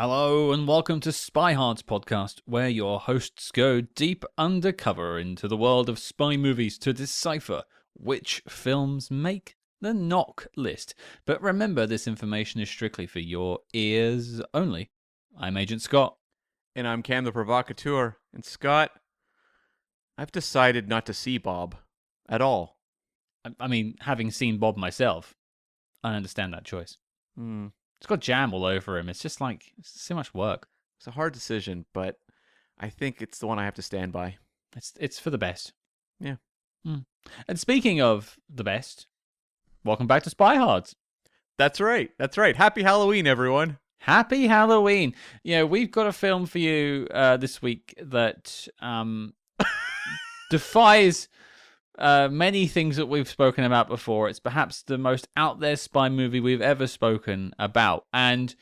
Hello and welcome to Spyhards podcast, where your hosts go deep undercover into the world of spy movies to decipher which films make the knock list. But remember, this information is strictly for your ears only. I'm Agent Scott. And I'm Cam the Provocateur. And Scott, I've decided not to see Bob at all. I mean, having seen Bob myself, I understand that choice. Hmm. It's got jam all over him. It's just like, it's so much work. It's a hard decision, but I think it's the one I have to stand by. It's for the best. Yeah. And speaking of the best, welcome back to Spyhards. That's right. Happy Halloween, everyone. Happy Halloween. We've got a film for you this week that defies many things that we've spoken about before. It's perhaps the most out there spy movie we've ever spoken about. And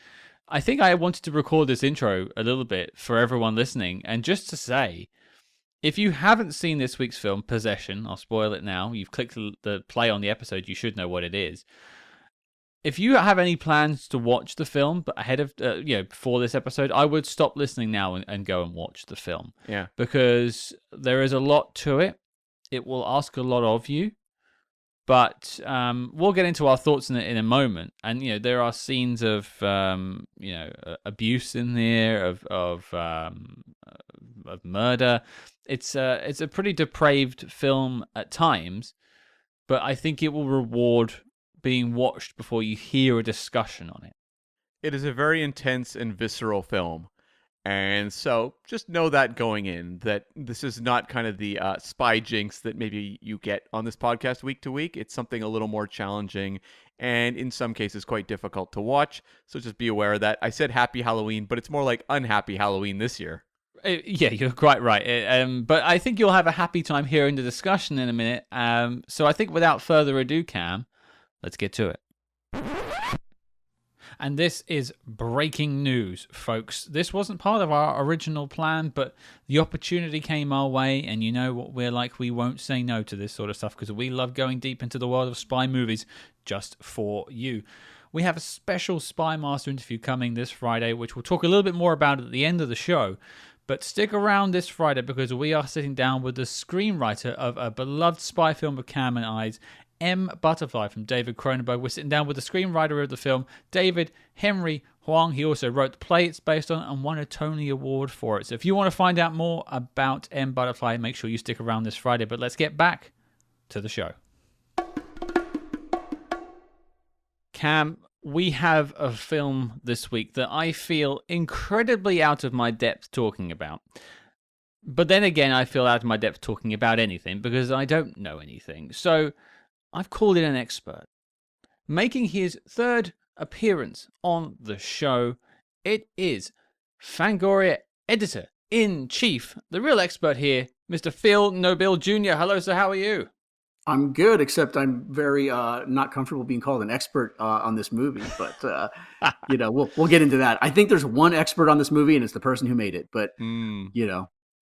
I think I wanted to record this intro a little bit for everyone listening. And just to say, if you haven't seen this week's film, Possession, I'll spoil it now. You've clicked the play on the episode, you should know what it is. If you have any plans to watch the film, but ahead of, before this episode, I would stop listening now and go and watch the film. Yeah. Because there is a lot to it. It will ask a lot of you, but we'll get into our thoughts in a moment. And there are scenes of abuse in there, of murder. It's a pretty depraved film at times, but I think it will reward being watched before you hear a discussion on it. It is a very intense and visceral film. And so just know that going in, that this is not kind of the spy jinx that maybe you get on this podcast week to week. It's something a little more challenging and in some cases quite difficult to watch. So just be aware of that. I said happy Halloween, but it's more like unhappy Halloween this year. Yeah, you're quite right. But I think you'll have a happy time hearing the discussion in a minute. So I think without further ado, Cam, let's get to it. And this is breaking news, folks. This wasn't part of our original plan, but the opportunity came our way, and you know what we're like. We won't say no to this sort of stuff because we love going deep into the world of spy movies just for you. We have a special Spy Master interview coming this Friday, which we'll talk a little bit more about at the end of the show. But stick around this Friday because we are sitting down with the screenwriter of a beloved spy film of Cam and I's, M. Butterfly from David Cronenberg. We're sitting down with the screenwriter of the film, David Henry Hwang. He also wrote the play it's based on and won a Tony Award for it. So if you want to find out more about M. Butterfly, make sure you stick around this Friday. But let's get back to the show. Cam, we have a film this week that I feel incredibly out of my depth talking about. But then again, I feel out of my depth talking about anything because I don't know anything. So I've called in an expert. Making his third appearance on the show, it is Fangoria Editor-in-Chief, the real expert here, Mr. Phil Nobile Jr. Hello, sir. How are you? I'm good, except I'm very not comfortable being called an expert on this movie. But, we'll get into that. I think there's one expert on this movie, and it's the person who made it. But,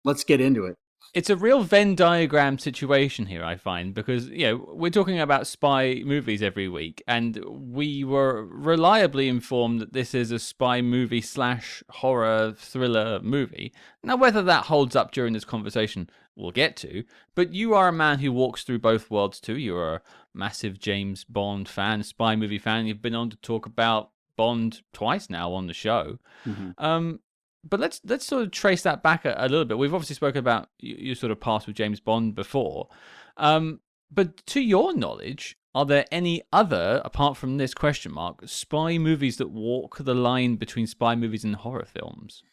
let's get into it. It's a real Venn diagram situation here, I find, because, we're talking about spy movies every week, and we were reliably informed that this is a spy movie / horror thriller movie. Now, whether that holds up during this conversation, we'll get to, but you are a man who walks through both worlds too. You're a massive James Bond fan, spy movie fan. You've been on to talk about Bond twice now on the show. Mm-hmm. But let's sort of trace that back a little bit. We've obviously spoken about your sort of past with James Bond before. But to your knowledge, are there any other, apart from this question mark, spy movies that walk the line between spy movies and horror films?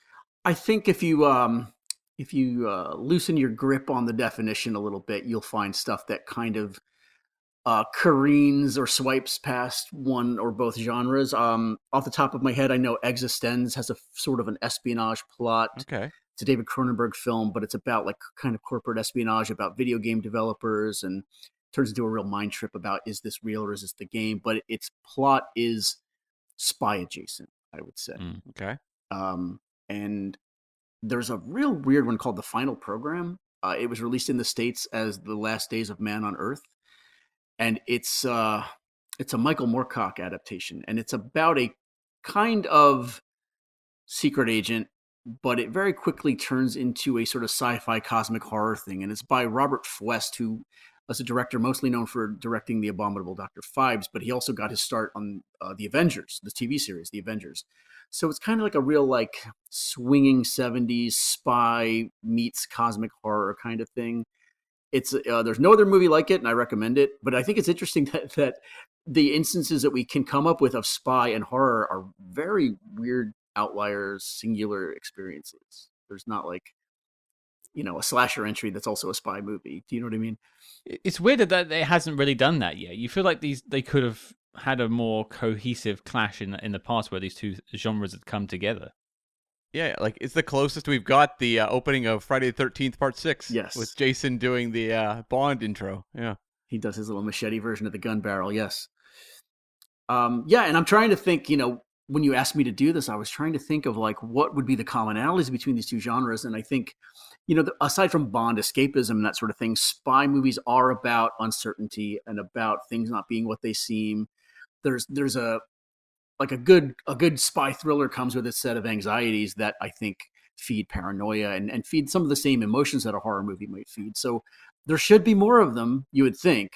I think if you loosen your grip on the definition a little bit, you'll find stuff that kind of careens or swipes past one or both genres. Off the top of my head, I know Existenz has a sort of an espionage plot. Okay. It's a David Cronenberg film, but it's about like kind of corporate espionage about video game developers, and turns into a real mind trip about, is this real or is this the game? But its plot is spy adjacent, I would say. Okay. And there's a real weird one called The Final Program. It was released in the States as The Last Days of Man on Earth. And it's a Michael Moorcock adaptation. And it's about a kind of secret agent, but it very quickly turns into a sort of sci-fi cosmic horror thing. And it's by Robert Fuest, who was a director mostly known for directing The Abominable Dr. Phibes, but he also got his start on The Avengers, the TV series, The Avengers. So it's kind of like a real like swinging 70s spy meets cosmic horror kind of thing. It's there's no other movie like it, and I recommend it. But I think it's interesting that the instances that we can come up with of spy and horror are very weird outliers, singular experiences. There's not like a slasher entry that's also a spy movie. Do you know what I mean? It's weird that it hasn't really done that yet. You feel like they could have had a more cohesive clash in the past where these two genres had come together. Yeah, like it's the closest we've got the opening of Friday the 13th Part 6. Yes. With Jason doing the Bond intro. Yeah. He does his little machete version of the gun barrel, yes. Yeah, and I'm trying to think, when you asked me to do this, I was trying to think of like what would be the commonalities between these two genres. And I think, aside from Bond escapism and that sort of thing, spy movies are about uncertainty and about things not being what they seem. There's a good spy thriller comes with a set of anxieties that I think feed paranoia and feed some of the same emotions that a horror movie might feed. So there should be more of them, you would think.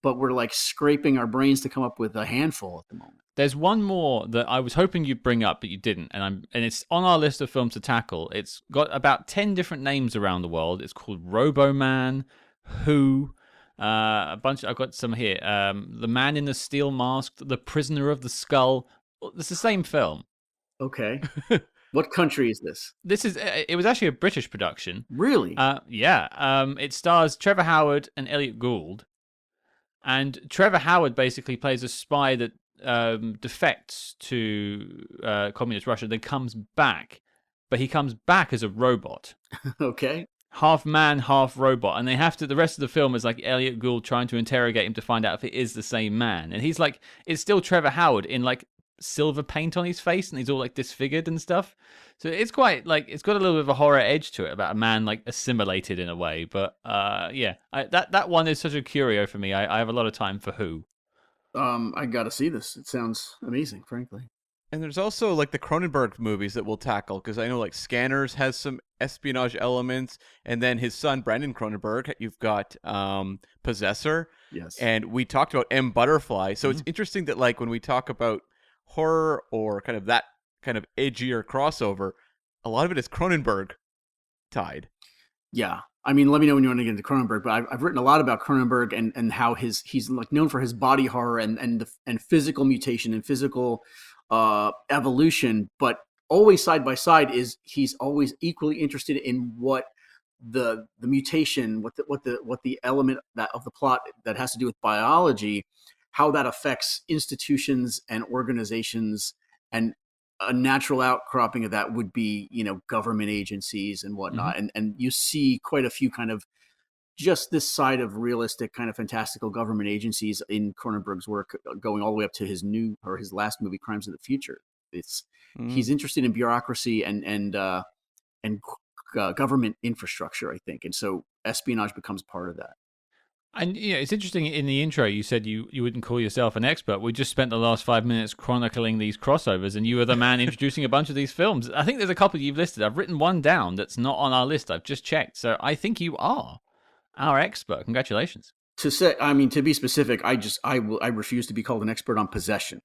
But we're like scraping our brains to come up with a handful at the moment. There's one more that I was hoping you'd bring up, but you didn't, and it's on our list of films to tackle. It's got about 10 different names around the world. It's called Roboman, Who, a bunch. I've got some here. The Man in the Steel Mask, The Prisoner of the Skull. It's the same film. Okay. What country is this? It was actually a British production. Really? Yeah. It stars Trevor Howard and Elliot Gould. And Trevor Howard basically plays a spy that defects to communist Russia, then comes back. But he comes back as a robot. Okay. Half man, half robot. And the rest of the film is like Elliot Gould trying to interrogate him to find out if it is the same man. And he's like, it's still Trevor Howard in like silver paint on his face and he's all like disfigured and stuff. So it's quite like, it's got a little bit of a horror edge to it about a man like assimilated in a way. But yeah, that one is such a curio for me. I have a lot of time for Who. I gotta see this. It sounds amazing, frankly. And there's also like the Cronenberg movies that we'll tackle, because I know like Scanners has some espionage elements, and then his son Brandon Cronenberg, you've got Possessor. Yes. And we talked about M. Butterfly. So it's interesting that like when we talk about horror or kind of that kind of edgier crossover, a lot of it is Cronenberg tied. Yeah. I mean, let me know when you want to get into Cronenberg, but I've written a lot about Cronenberg and how he's like known for his body horror and physical mutation and physical evolution, but always side by side he's always equally interested in what the mutation, what the element that of the plot that has to do with biology, how that affects institutions and organizations, and a natural outcropping of that would be, government agencies and whatnot. And you see quite a few kind of just this side of realistic kind of fantastical government agencies in Cronenberg's work, going all the way up to his last movie, Crimes of the Future. He's interested in bureaucracy and government infrastructure, I think. And so espionage becomes part of that. And it's interesting, in the intro you said you wouldn't call yourself an expert. We just spent the last 5 minutes chronicling these crossovers, and you were the man introducing a bunch of these films. I think there's a couple you've listed. I've written one down that's not on our list. I've just checked. So I think you are our expert. Congratulations. To be specific, I refuse to be called an expert on Possession.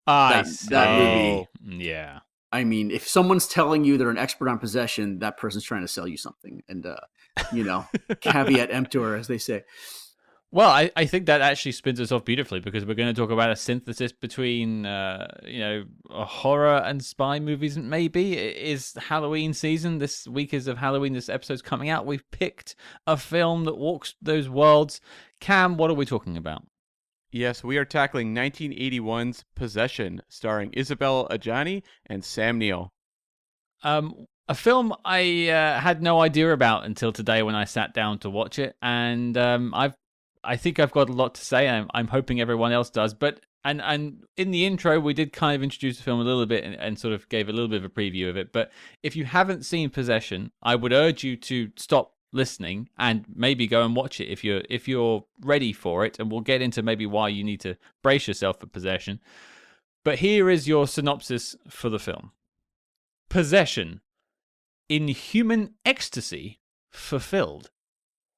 That movie. Yeah. I mean, if someone's telling you they're an expert on Possession, that person's trying to sell you something. And, caveat emptor, as they say. Well, I think that actually spins us off beautifully, because we're going to talk about a synthesis between, a horror and spy movies. Maybe it is Halloween season. This week is of Halloween. This episode's coming out. We've picked a film that walks those worlds. Cam, what are we talking about? Yes, we are tackling 1981's Possession, starring Isabelle Adjani and Sam Neill. A film I had no idea about until today when I sat down to watch it, and I think I've got a lot to say. I'm hoping everyone else does. But and in the intro, we did kind of introduce the film a little bit and sort of gave a little bit of a preview of it. But if you haven't seen Possession, I would urge you to stop listening and maybe go and watch it if you're ready for it. And we'll get into maybe why you need to brace yourself for Possession. But here is your synopsis for the film. Possession. Inhuman ecstasy fulfilled.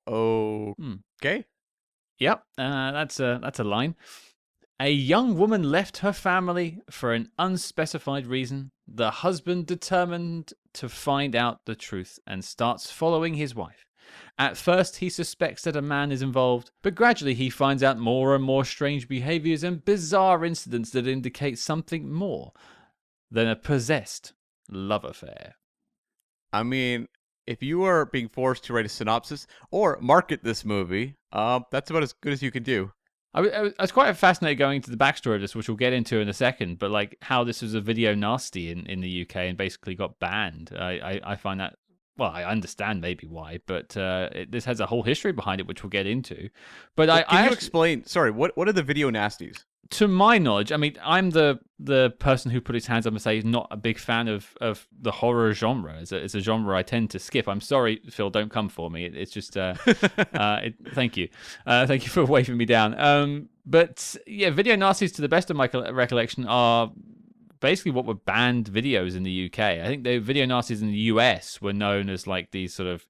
Okay. Yep, that's a line. A young woman left her family for an unspecified reason. The husband determined to find out the truth and starts following his wife. At first, he suspects that a man is involved, but gradually he finds out more and more strange behaviors and bizarre incidents that indicate something more than a possessed love affair. I mean, if you are being forced to write a synopsis or market this movie, that's about as good as you can do. I was quite fascinated going into the backstory of this, which we'll get into in a second, but like how this was a video nasty in the UK and basically got banned. I find that, well, I understand maybe why, but this has a whole history behind it, which we'll get into. But Can you explain? Sorry, what are the video nasties? To my knowledge, I mean, I'm the person who put his hands up and say he's not a big fan of the horror genre. It's a genre I tend to skip. I'm sorry, Phil, don't come for me. It's just, thank you. Thank you for waving me down. But yeah, video nasties, to the best of my recollection, are basically what were banned videos in the UK. I think the video nasties in the US were known as like these sort of,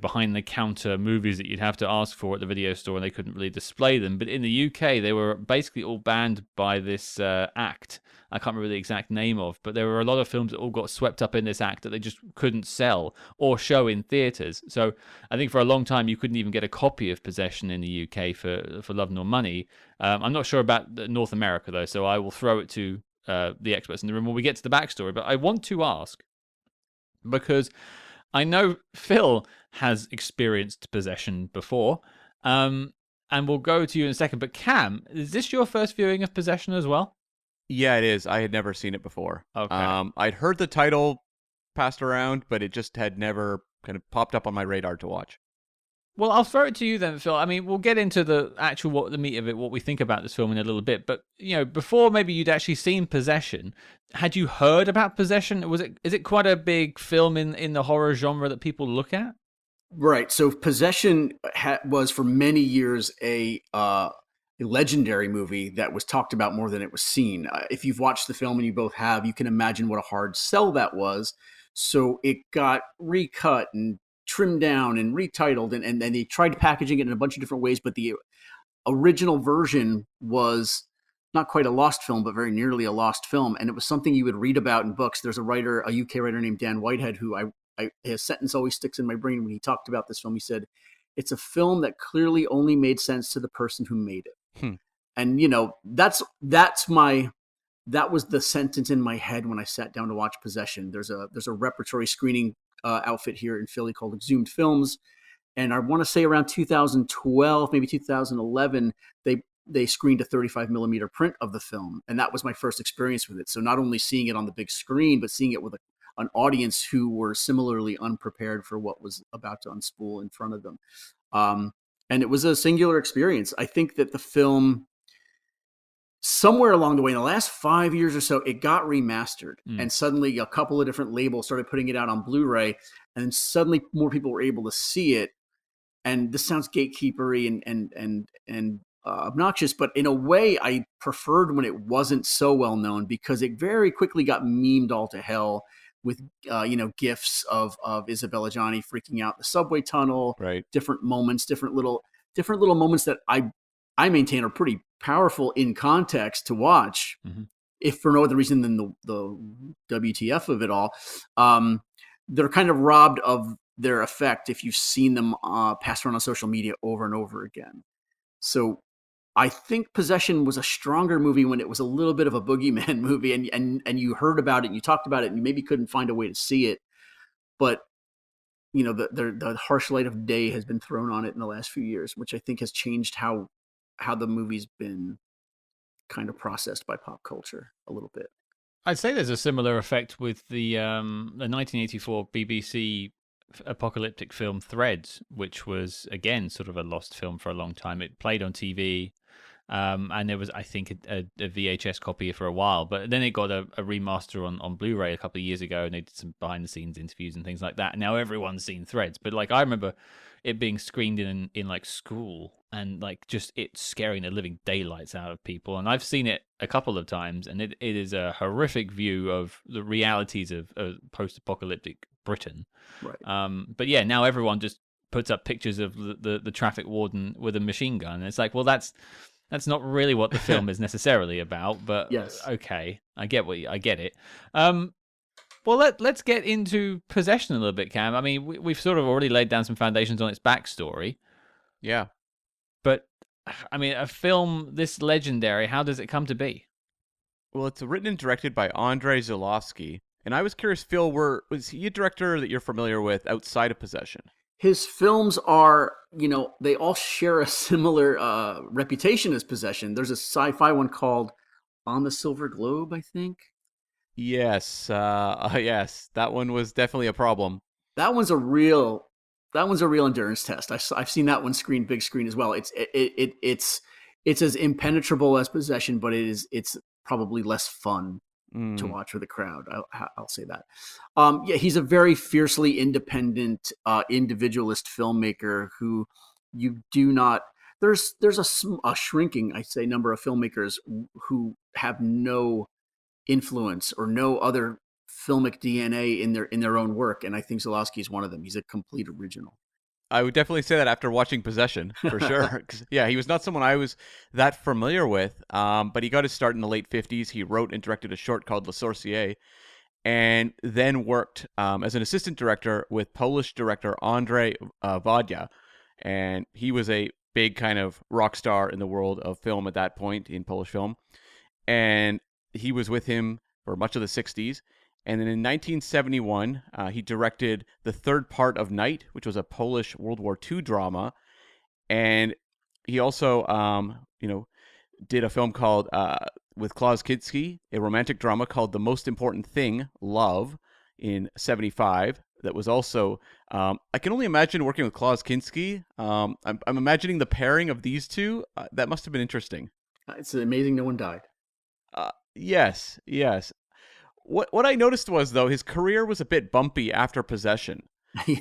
behind the counter movies that you'd have to ask for at the video store, and they couldn't really display them. But in the UK, they were basically all banned by this act. I can't remember the exact name of, but there were a lot of films that all got swept up in this act that they just couldn't sell or show in theaters. So I think for a long time you couldn't even get a copy of Possession in the UK for love nor money. I'm not sure about North America though, so I will throw it to the experts in the room when we get to the backstory. But I want to ask, because I know Phil has experienced Possession before, and we'll go to you in a second. But Cam, is this your first viewing of Possession as well? Yeah, it is. I had never seen it before. Okay. I'd heard the title passed around, but it just had never kind of popped up on my radar to watch. Well, I'll throw it to you then, Phil. I mean, we'll get into the meat of it, what we think about this film in a little bit. But before maybe you'd actually seen Possession, had you heard about Possession? Is it quite a big film in the horror genre that people look at? Right. So Possession was for many years a legendary movie that was talked about more than it was seen. If you've watched the film, and you both have, you can imagine what a hard sell that was. So it got recut and trimmed down and retitled, and they tried packaging it in a bunch of different ways, but the original version was not quite a lost film, but very nearly a lost film, and it was something you would read about in books. There's a UK writer named Dan Whitehead, who his sentence always sticks in my brain when he talked about this film. He said, "It's a film that clearly only made sense to the person who made it." And that was the sentence in my head when I sat down to watch Possession. There's a repertory screening outfit here in Philly called Exhumed Films, and I want to say around 2012, maybe 2011, they screened a 35 millimeter print of the film, and that was my first experience with it. So not only seeing it on the big screen, but seeing it with an audience who were similarly unprepared for what was about to unspool in front of them, and it was a singular experience. I think that the film, somewhere along the way in the last 5 years or so, it got remastered, and suddenly a couple of different labels started putting it out on Blu-ray, and suddenly more people were able to see it. And this sounds gatekeepery and obnoxious, but in a way I preferred when it wasn't so well known, because it very quickly got memed all to hell with gifs of Isabelle Adjani freaking out in the subway tunnel, right? Different moments, different little moments that I maintain are pretty powerful in context to watch, if for no other reason than the WTF of it all. They're kind of robbed of their effect if you've seen them passed around on social media over and over again. So I think Possession was a stronger movie when it was a little bit of a boogeyman movie, and you heard about it and you talked about it and you maybe couldn't find a way to see it. But the harsh light of day has been thrown on it in the last few years, which I think has changed how the movie's been kind of processed by pop culture a little bit. I'd say there's a similar effect with the 1984 BBC apocalyptic film Threads, which was again sort of a lost film for a long time. It played on TV, And there was, I think, a VHS copy for a while, but then it got a remaster on Blu-ray a couple of years ago, and they did some behind-the-scenes interviews and things like that. And now everyone's seen Threads, but like I remember it being screened in like school, and like just it scaring the living daylights out of people. And I've seen it a couple of times, and it is a horrific view of the realities of post-apocalyptic Britain. Right. But yeah, now everyone just puts up pictures of the traffic warden with a machine gun. And it's like, well, that's not really what the film is necessarily about, but Yes. okay, I get it. Well, let's get into Possession a little bit, Cam. I mean, we've sort of already laid down some foundations on its backstory. Yeah. But, I mean, a film this legendary, how does it come to be? Well, it's written and directed by Andrzej Zulawski. And I was curious, Phil, was he a director that you're familiar with outside of Possession? His films are, they all share a similar reputation as Possession. There's a sci-fi one called On the Silver Globe, I think. Yes. Yes. That one was definitely a problem. That one's a real endurance test. I've seen that one screened big screen as well. It's as impenetrable as Possession, but it's probably less fun to watch with a crowd. I'll say that. Yeah, he's a very fiercely independent, individualist filmmaker who you do not. There's a shrinking, I say, number of filmmakers who have no influence or no other filmic DNA in their own work, and I think Zulawski is one of them. He's a complete original. I would definitely say that after watching Possession, for sure. 'Cause, yeah, he was not someone I was that familiar with, but he got his start in the late 50s. He wrote and directed a short called Le Sorcier, and then worked as an assistant director with Polish director Andrzej Wajda. And he was a big kind of rock star in the world of film at that point, in Polish film. And he was with him for much of the 60s. And then in 1971, he directed the third part of Night, which was a Polish World War II drama. And he also, did a film called, with Klaus Kinski, a romantic drama called The Most Important Thing, Love, in 75. That was also, I can only imagine working with Klaus Kinski. I'm imagining the pairing of these two. That must have been interesting. It's amazing no one died. Yes. What I noticed was, though, his career was a bit bumpy after Possession.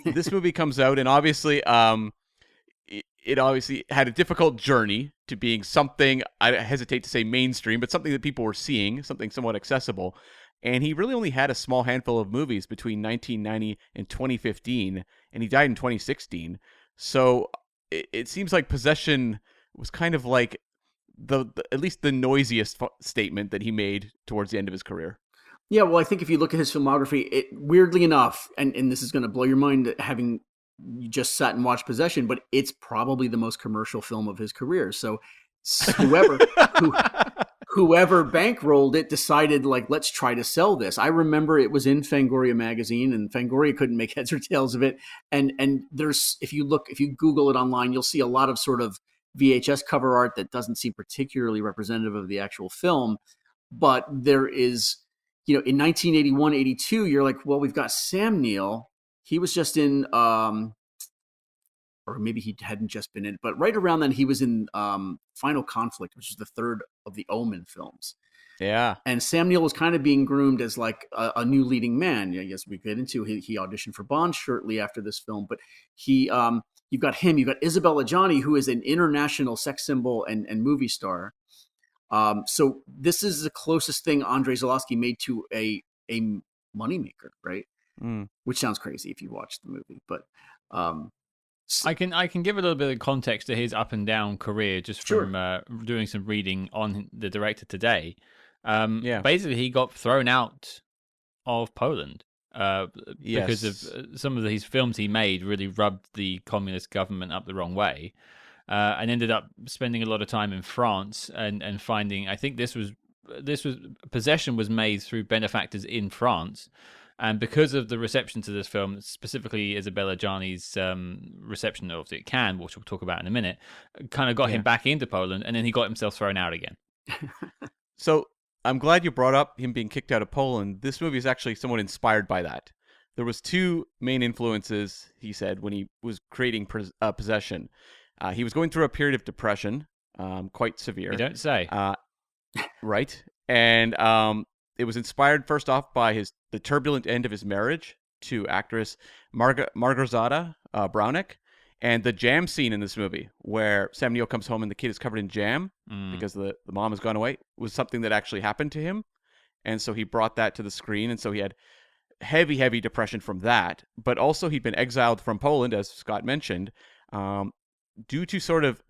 This movie comes out, and obviously, it obviously had a difficult journey to being something, I hesitate to say mainstream, but something that people were seeing, something somewhat accessible. And he really only had a small handful of movies between 1990 and 2015, and he died in 2016. So it seems like Possession was kind of like the at least the noisiest statement that he made towards the end of his career. Yeah, well, I think if you look at his filmography, it weirdly enough, and this is going to blow your mind, having you just sat and watched Possession, but it's probably the most commercial film of his career. So whoever bankrolled it decided, like, let's try to sell this. I remember it was in Fangoria magazine, and Fangoria couldn't make heads or tails of it. And there's, if you Google it online, you'll see a lot of sort of VHS cover art that doesn't seem particularly representative of the actual film. But there is, in 1981, 82, you're like, well, we've got Sam Neill. He was just in, or maybe he hadn't just been in, but right around then he was in Final Conflict, which is the third of the Omen films. Yeah. And Sam Neill was kind of being groomed as like a new leading man. I guess we get into, he auditioned for Bond shortly after this film, but you've got him, you've got Isabelle Adjani, who is an international sex symbol and movie star. So this is the closest thing Andrzej Zulawski made to a moneymaker, right? Which sounds crazy if you watch the movie, but I can give a little bit of context to his up and down career just from doing some reading on the director today. Basically, he got thrown out of Poland because of some of his films he made really rubbed the communist government up the wrong way. And ended up spending a lot of time in France and finding, I think this was Possession was made through benefactors in France, and because of the reception to this film, specifically Isabelle Adjani's reception of it, which we'll talk about in a minute, kind of got him back into Poland, and then he got himself thrown out again. So I'm glad you brought up him being kicked out of Poland. This movie is actually somewhat inspired by that. There was two main influences, he said, when he was creating Possession. He was going through a period of depression, quite severe. You don't say. Right. And it was inspired first off by the turbulent end of his marriage to actress Margarzada Brownick, and the jam scene in this movie where Sam Neill comes home and the kid is covered in jam because the mom has gone away was something that actually happened to him. And so he brought that to the screen. And so he had heavy depression from that. But also he'd been exiled from Poland, as Scott mentioned, due to sort of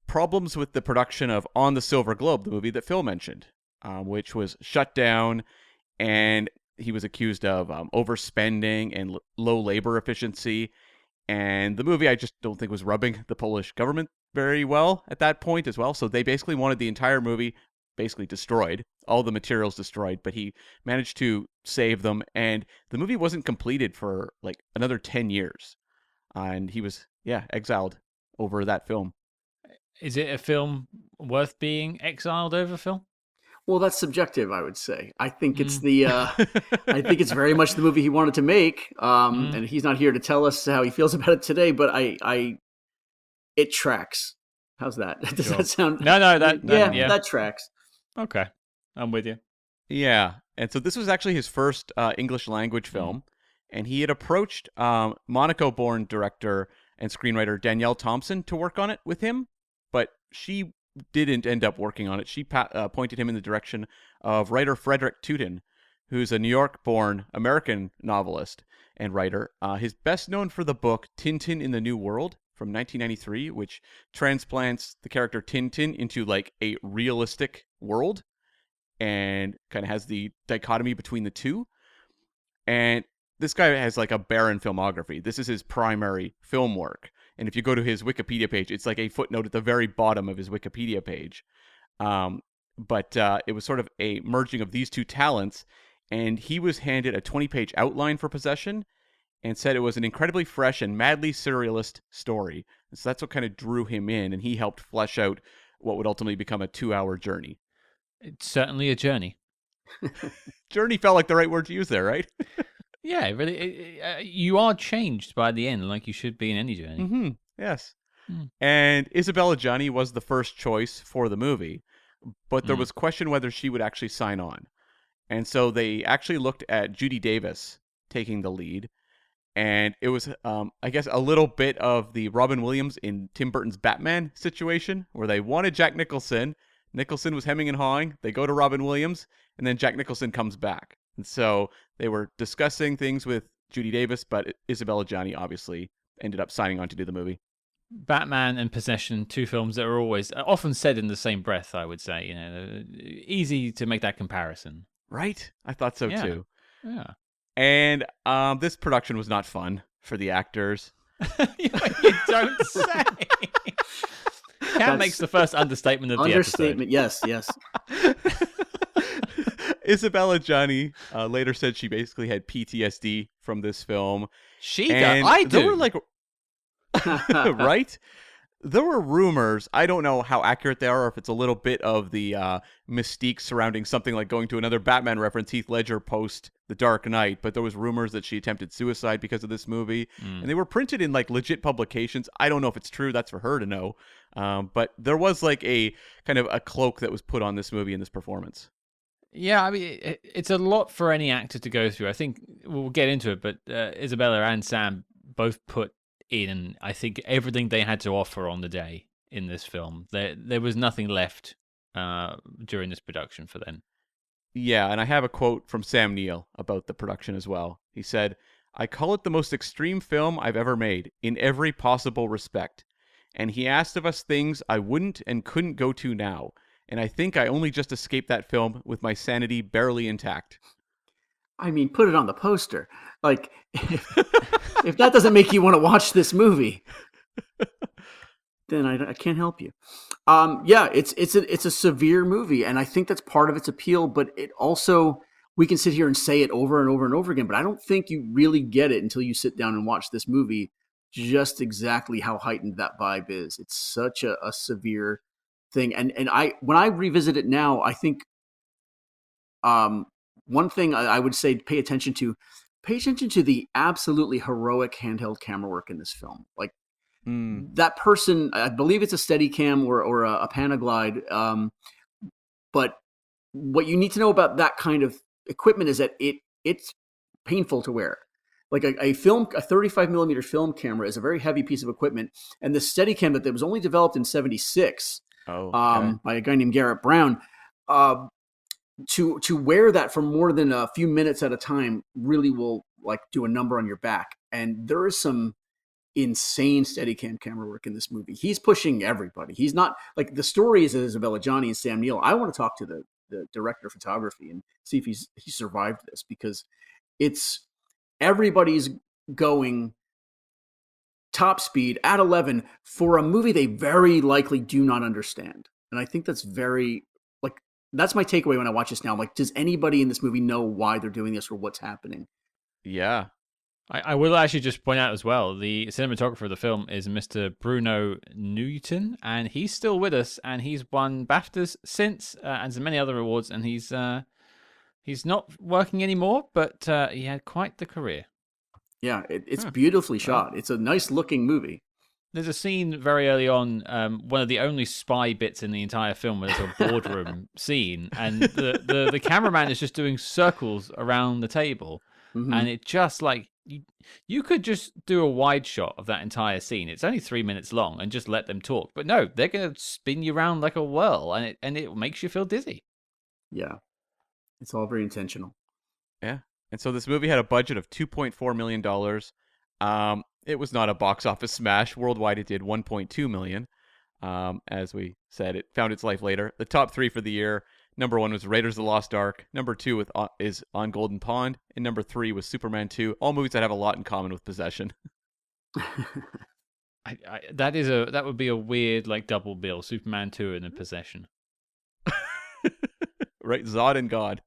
problems with the production of On the Silver Globe, the movie that Phil mentioned, which was shut down. And he was accused of overspending and low labor efficiency. And the movie, I just don't think was rubbing the Polish government very well at that point as well. So they basically wanted the entire movie basically destroyed, all the materials destroyed, but he managed to save them. And the movie wasn't completed for like another 10 years. And he was, exiled over that film. Is it a film worth being exiled over, Phil? Well, that's subjective, I would say. I think it's I think it's very much the movie he wanted to make, and he's not here to tell us how he feels about it today. But it tracks. How's that? Does that sound? No, that tracks. Okay, I'm with you. Yeah, and so this was actually his first English language film, and he had approached Monaco-born director and screenwriter Danielle Thompson to work on it with him, but she didn't end up working on it. She pointed him in the direction of writer Frederick Tootin, who's a New York-born American novelist and writer. He's best known for the book Tintin in the New World from 1993, which transplants the character Tintin into like a realistic world and kind of has the dichotomy between the two. And this guy has like a barren filmography. This is his primary film work. And if you go to his Wikipedia page, it's like a footnote at the very bottom of his Wikipedia page. But it was sort of a merging of these two talents. And he was handed a 20-page outline for Possession and said it was an incredibly fresh and madly surrealist story. And so that's what kind of drew him in. And he helped flesh out what would ultimately become a 2-hour journey. It's certainly a journey. Journey felt like the right word to use there, right? Yeah, really. You are changed by the end, like you should be in any journey. Mm-hmm. Yes. And Isabelle Adjani was the first choice for the movie, but there was question whether she would actually sign on. And so they actually looked at Judy Davis taking the lead. And it was, I guess, a little bit of the Robin Williams in Tim Burton's Batman situation, where they wanted Jack Nicholson. Nicholson was hemming and hawing. They go to Robin Williams, and then Jack Nicholson comes back. And so they were discussing things with Judy Davis, but Isabelle Adjani obviously ended up signing on to do the movie. Batman and Possession, two films that are always often said in the same breath, I would say. Easy to make that comparison. Right? I thought so too. Yeah. And this production was not fun for the actors. You don't say. Cat makes the first understatement of the episode. Understatement, yes. Isabelle Adjani later said she basically had PTSD from this film. She does. I do. There were like, right? There were rumors. I don't know how accurate they are, or if it's a little bit of the mystique surrounding something like going to another Batman reference, Heath Ledger post The Dark Knight. But there was rumors that she attempted suicide because of this movie, and they were printed in like legit publications. I don't know if it's true. That's for her to know. But there was like a kind of a cloak that was put on this movie and this performance. Yeah, I mean, it's a lot for any actor to go through. I think we'll get into it, but Isabella and Sam both put in, I think, everything they had to offer on the day in this film. There was nothing left during this production for them. Yeah, and I have a quote from Sam Neill about the production as well. He said, "I call it the most extreme film I've ever made, in every possible respect. And he asked of us things I wouldn't and couldn't go to now. And I think I only just escaped that film with my sanity barely intact." I mean, put it on the poster. Like, if that doesn't make you want to watch this movie, then I can't help you. Yeah, it's a severe movie, and I think that's part of its appeal. But it also, we can sit here and say it over and over and over again, but I don't think you really get it until you sit down and watch this movie. Just exactly how heightened that vibe is. It's such a severe thing, and when I revisit it now, I think one thing I would say pay attention to the absolutely heroic handheld camera work in this film. Like, Mm. That person, I believe it's a Steadicam or a Panaglide. But what you need to know about that kind of equipment is that it's painful to wear. Like a 35 millimeter film camera is a very heavy piece of equipment, and the Steadicam that was only developed in '76 Oh, okay. by a guy named Garrett Brown. To wear that for more than a few minutes at a time really will like do a number on your back. And there is some insane Steadicam camera work in this movie. He's pushing everybody. He's not like the story is Isabelle Adjani and Sam Neill. I want to talk to the director of photography and see if he survived this, because it's everybody's going top speed at 11 for a movie they very likely do not understand. And I think that's very like that's my takeaway when I watch this now. I'm like, does anybody in this movie know why they're doing this or what's happening? Yeah. I will actually just point out as well, the cinematographer of the film is Mr. Bruno Newton, and he's still with us, and he's won BAFTAs since, and so many other awards, and he's not working anymore, but he had quite the career. Yeah, it's beautifully shot. Well, it's a nice looking movie. There's a scene very early on, one of the only spy bits in the entire film, where there's a boardroom scene, and the cameraman is just doing circles around the table, and it just like you could just do a wide shot of that entire scene. It's only 3 minutes long, and just let them talk. But no, they're gonna spin you around like a whirl, and it makes you feel dizzy. Yeah, it's all very intentional. Yeah. And so this movie had a budget of $2.4 million. It was not a box office smash. Worldwide, it did $1.2 million. As we said, it found its life later. The top three for the year: number 1 was Raiders of the Lost Ark. Number 2 is On Golden Pond. And number 3 was Superman 2. All movies that have a lot in common with possession. That would be a weird like double bill: Superman 2 and a Possession. Right, Zod and God,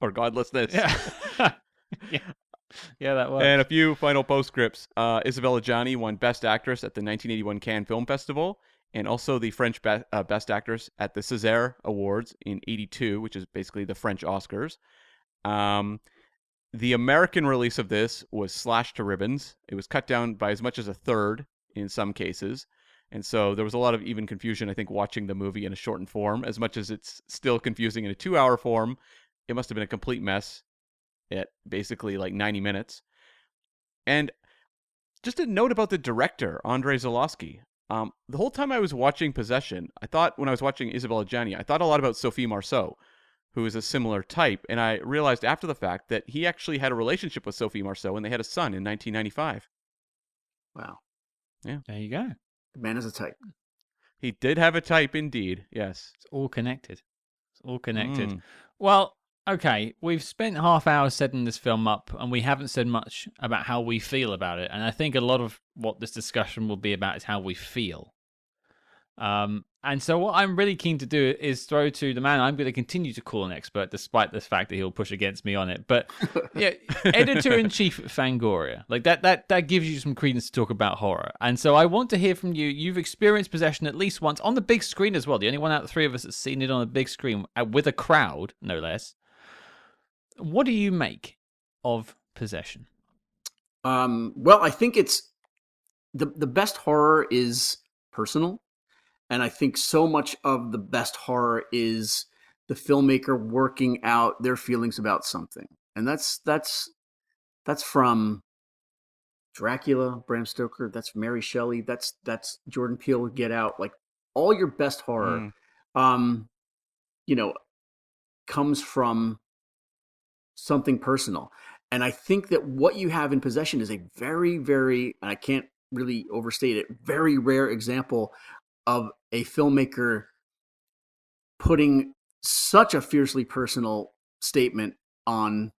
or godlessness. Yeah. Yeah, that works. And a few final postscripts. Isabelle Adjani won Best Actress at the 1981 Cannes Film Festival, and also the French Best Actress at the César Awards in '82, which is basically the French Oscars. The American release of this was slashed to ribbons. It was cut down by as much as a third in some cases. And so there was a lot of even confusion, I think, watching the movie in a shortened form. As much as it's still confusing in a 2-hour form, it must have been a complete mess at basically like 90 minutes. And just a note about the director, Andrzej Zulawski. The whole time I was watching Possession, I thought, when I was watching Isabelle Adjani, I thought a lot about Sophie Marceau, who is a similar type. And I realized after the fact that he actually had a relationship with Sophie Marceau, and they had a son in 1995. Wow. Yeah. There you go. The man is a type. He did have a type, indeed. Yes. It's all connected. It's all connected. Well, okay, we've spent half hour setting this film up, and we haven't said much about how we feel about it. And I think a lot of what this discussion will be about is how we feel. And so what I'm really keen to do is throw to the man I'm going to continue to call an expert, despite the fact that he'll push against me on it. But yeah, editor-in-chief Fangoria. Like that gives you some credence to talk about horror. And so I want to hear from you. You've experienced Possession at least once on the big screen as well. The only one out of the three of us that's seen it on a big screen with a crowd, no less. What do you make of Possession? Well, I think it's the best horror is personal. And I think so much of the best horror is the filmmaker working out their feelings about something. And that's from Dracula, Bram Stoker, that's Mary Shelley, that's Jordan Peele, Get Out. Like all your best horror comes from something personal. And I think that what you have in Possession is a very, very, and I can't really overstate it, very rare example of a filmmaker putting such a fiercely personal statement on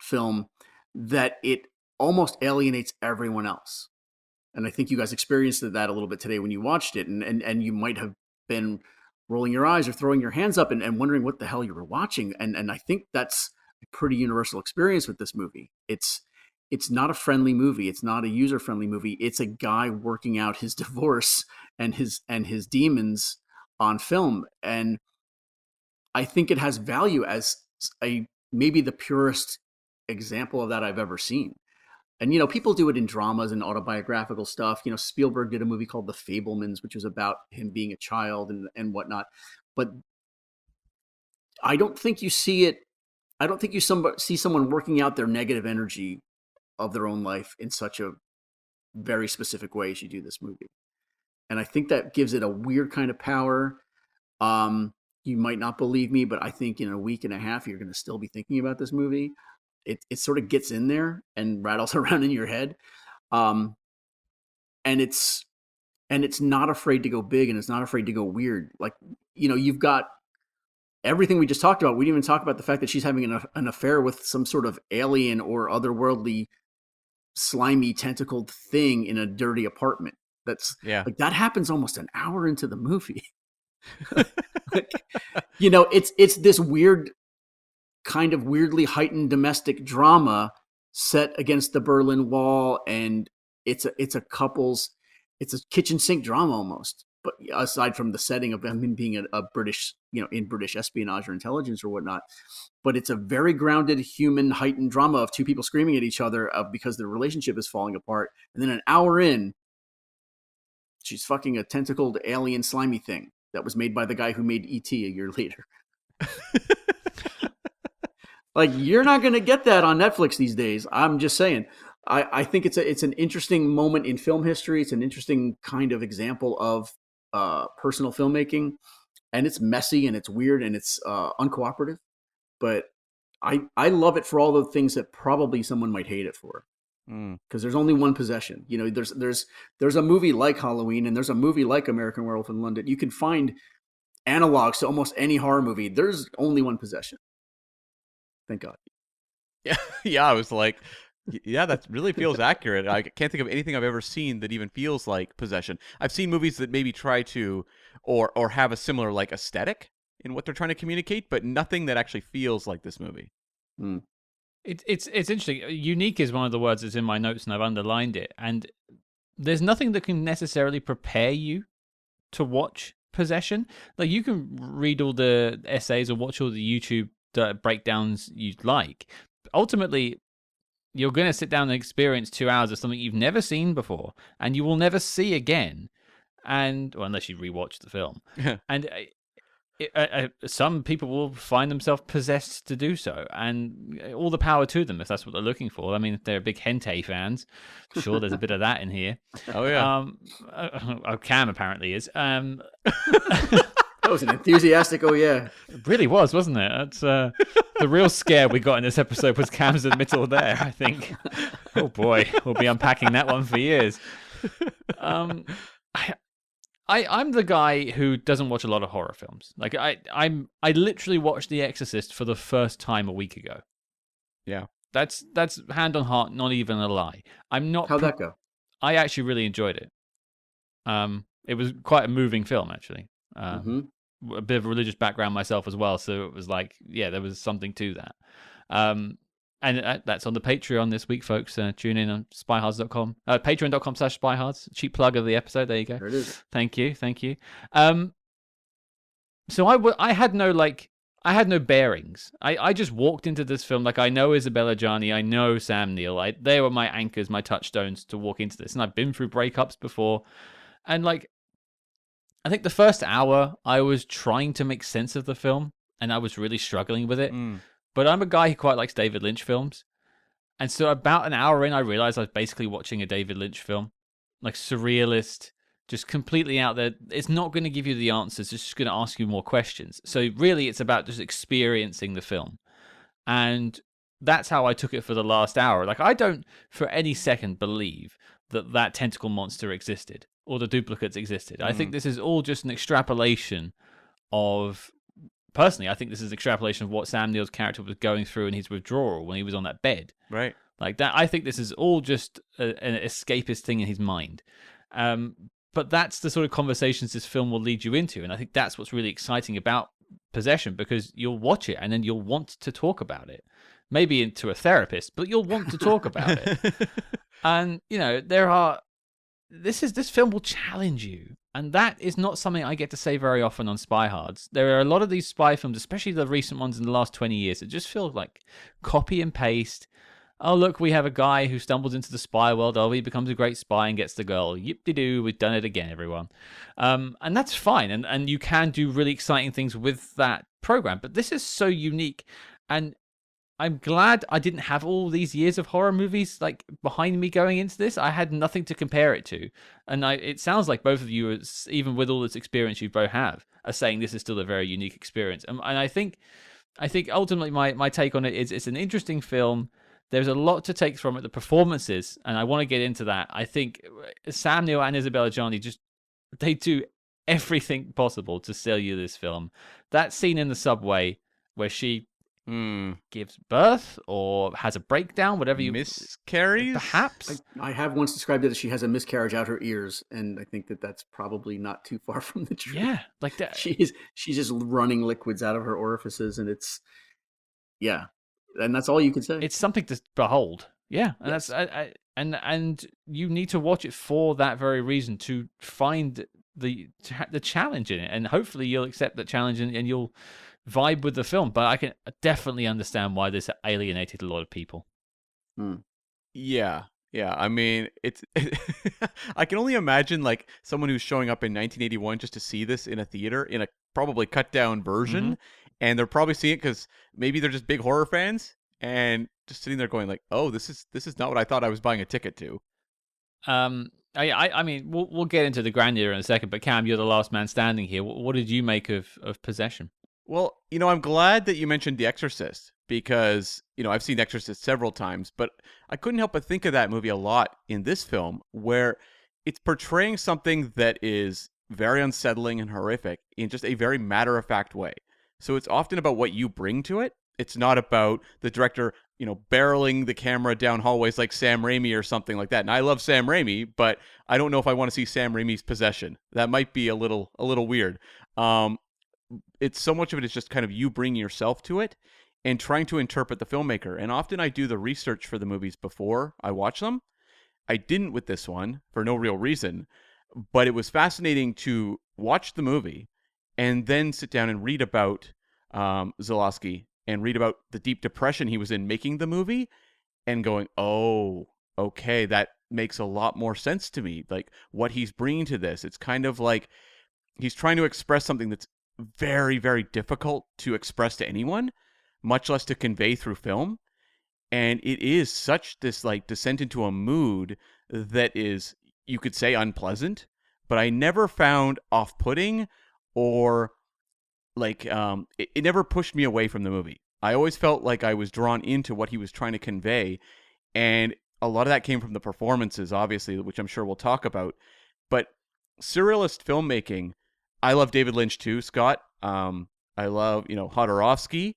film that it almost alienates everyone else. And I think you guys experienced that a little bit today when you watched it, and you might have been rolling your eyes or throwing your hands up and wondering what the hell you were watching. And I think that's a pretty universal experience with this movie. It's not a friendly movie. It's not a user-friendly movie. It's a guy working out his divorce and his demons on film. And I think it has value as maybe the purest example of that I've ever seen. And, people do it in dramas and autobiographical stuff. Spielberg did a movie called The Fabelmans, which was about him being a child and whatnot. But I don't think you see it. I don't think you see someone working out their negative energy of their own life in such a very specific way as you do this movie. And I think that gives it a weird kind of power. You might not believe me, but I think in a week and a half, you're going to still be thinking about this movie. It sort of gets in there and rattles around in your head. And it's not afraid to go big, and it's not afraid to go weird. Like, you've got everything we just talked about. We didn't even talk about the fact that she's having an affair with some sort of alien or otherworldly, slimy, tentacled thing in a dirty apartment. Like, that happens almost an hour into the movie. Like, it's this weird kind of weirdly heightened domestic drama set against the Berlin Wall, and it's a kitchen sink drama almost. But aside from the setting of him being a British, in British espionage or intelligence or whatnot, but it's a very grounded human heightened drama of two people screaming at each other because their relationship is falling apart. And then an hour in, she's fucking a tentacled alien slimy thing that was made by the guy who made E.T. a year later. Like, you're not going to get that on Netflix these days. I'm just saying. I think it's an interesting moment in film history. It's an interesting kind of example of personal filmmaking, and it's messy and it's weird and it's uncooperative. But I love it for all the things that probably someone might hate it for. Because there's only one possession. There's a movie like Halloween, and there's a movie like American Werewolf in London. You can find analogs to almost any horror movie. There's only one possession. Thank God. Yeah. I was like, yeah, that really feels accurate. I can't think of anything I've ever seen that even feels like possession. I've seen movies that maybe try to, or have a similar like aesthetic in what they're trying to communicate, but nothing that actually feels like this movie. It's interesting. Unique is one of the words that's in my notes, and I've underlined it. And there's nothing that can necessarily prepare you to watch Possession. Like, you can read all the essays or watch all the YouTube breakdowns you'd like. Ultimately, you're going to sit down and experience 2 hours of something you've never seen before, and you will never see again, unless you rewatch the film. And some people will find themselves possessed to do so, and all the power to them if that's what they're looking for. I mean, if they're big hentai fans, sure, there's a bit of that in here. Oh yeah. Cam apparently is. That was an enthusiastic, oh yeah. It really was, wasn't it? That's the real scare we got in this episode was Cam's admittal there, I think. Oh boy, we'll be unpacking that one for years. I'm the guy who doesn't watch a lot of horror films. Like, I literally watched The Exorcist for the first time a week ago. Yeah. That's hand on heart, not even a lie. I'm not. How'd that go? I actually really enjoyed it. It was quite a moving film, actually. A bit of a religious background myself as well, so it was like, yeah, there was something to that. And that's on the Patreon this week, folks. Tune in on spyhards.com. Patreon.com/spyhards. Cheap plug of the episode. There you go. There it is. Thank you. So I had no bearings. I just walked into this film like, I know Isabelle Adjani, I know Sam Neill. They were my anchors, my touchstones to walk into this. And I've been through breakups before. And like, I think the first hour, I was trying to make sense of the film, and I was really struggling with it. But I'm a guy who quite likes David Lynch films. And so about an hour in, I realized I was basically watching a David Lynch film. Like, surrealist, just completely out there. It's not going to give you the answers. It's just going to ask you more questions. So really, it's about just experiencing the film. And that's how I took it for the last hour. Like, I don't for any second believe that tentacle monster existed or the duplicates existed. I think this is all just an extrapolation of... Personally, I think this is an extrapolation of what Sam Neill's character was going through in his withdrawal when he was on that bed. Right. Like that, I think this is all just an escapist thing in his mind. But that's the sort of conversations this film will lead you into. And I think that's what's really exciting about Possession, because you'll watch it and then you'll want to talk about it. Maybe into a therapist, but you'll want to talk about it. And, this film will challenge you. And that is not something I get to say very often on Spyhards. There are a lot of these spy films, especially the recent ones in the last 20 years, that just feel like copy and paste. oh, look, we have a guy who stumbles into the spy world. Oh, he becomes a great spy and gets the girl. Yip-de-doo, we've done it again, everyone. And that's fine. And you can do really exciting things with that program. But this is so unique. And I'm glad I didn't have all these years of horror movies like behind me going into this. I had nothing to compare it to. And it sounds like both of you, even with all this experience you both have, are saying this is still a very unique experience. And I think ultimately my take on it is it's an interesting film. There's a lot to take from it. The performances, and I want to get into that. I think Sam Neill and Isabelle Adjani they do everything possible to sell you this film. That scene in the subway where she gives birth or has a breakdown, whatever you miscarries. Perhaps I have once described it as she has a miscarriage out her ears, and I think that's probably not too far from the truth. Yeah, like that. She's just running liquids out of her orifices, and it's and that's all you can say. It's something to behold. Yeah, and yes. that's and you need to watch it for that very reason, to find the challenge in it, and hopefully you'll accept that challenge and you'll vibe with the film. But I can definitely understand why this alienated a lot of people. Yeah. I mean, it's I can only imagine like someone who's showing up in 1981 just to see this in a theater in a probably cut down version, and they're probably seeing it because maybe they're just big horror fans and just sitting there going like, "Oh, this is not what I thought I was buying a ticket to." I mean, we'll get into the grandeur in a second, but Cam, you're the last man standing here. What did you make of Possession? Well, I'm glad that you mentioned The Exorcist because, I've seen Exorcist several times, but I couldn't help but think of that movie a lot in this film where it's portraying something that is very unsettling and horrific in just a very matter-of-fact way. So it's often about what you bring to it. It's not about the director, barreling the camera down hallways like Sam Raimi or something like that. And I love Sam Raimi, but I don't know if I want to see Sam Raimi's Possession. That might be a little weird. It's so much of it is just kind of you bringing yourself to it and trying to interpret the filmmaker. And often I do the research for the movies before I watch them. I didn't with this one for no real reason, but it was fascinating to watch the movie and then sit down and read about Zulawski and read about the deep depression he was in making the movie and going, oh, okay, that makes a lot more sense to me. Like what he's bringing to this. It's kind of like he's trying to express something that's very, very difficult to express to anyone, much less to convey through film. And it is such this like descent into a mood that is, you could say, unpleasant, but I never found off-putting or like it never pushed me away from the movie. I always felt like I was drawn into what he was trying to convey, and a lot of that came from the performances, obviously, which I'm sure we'll talk about. But surrealist filmmaking, I love David Lynch too, Scott. I love, Jodorowsky.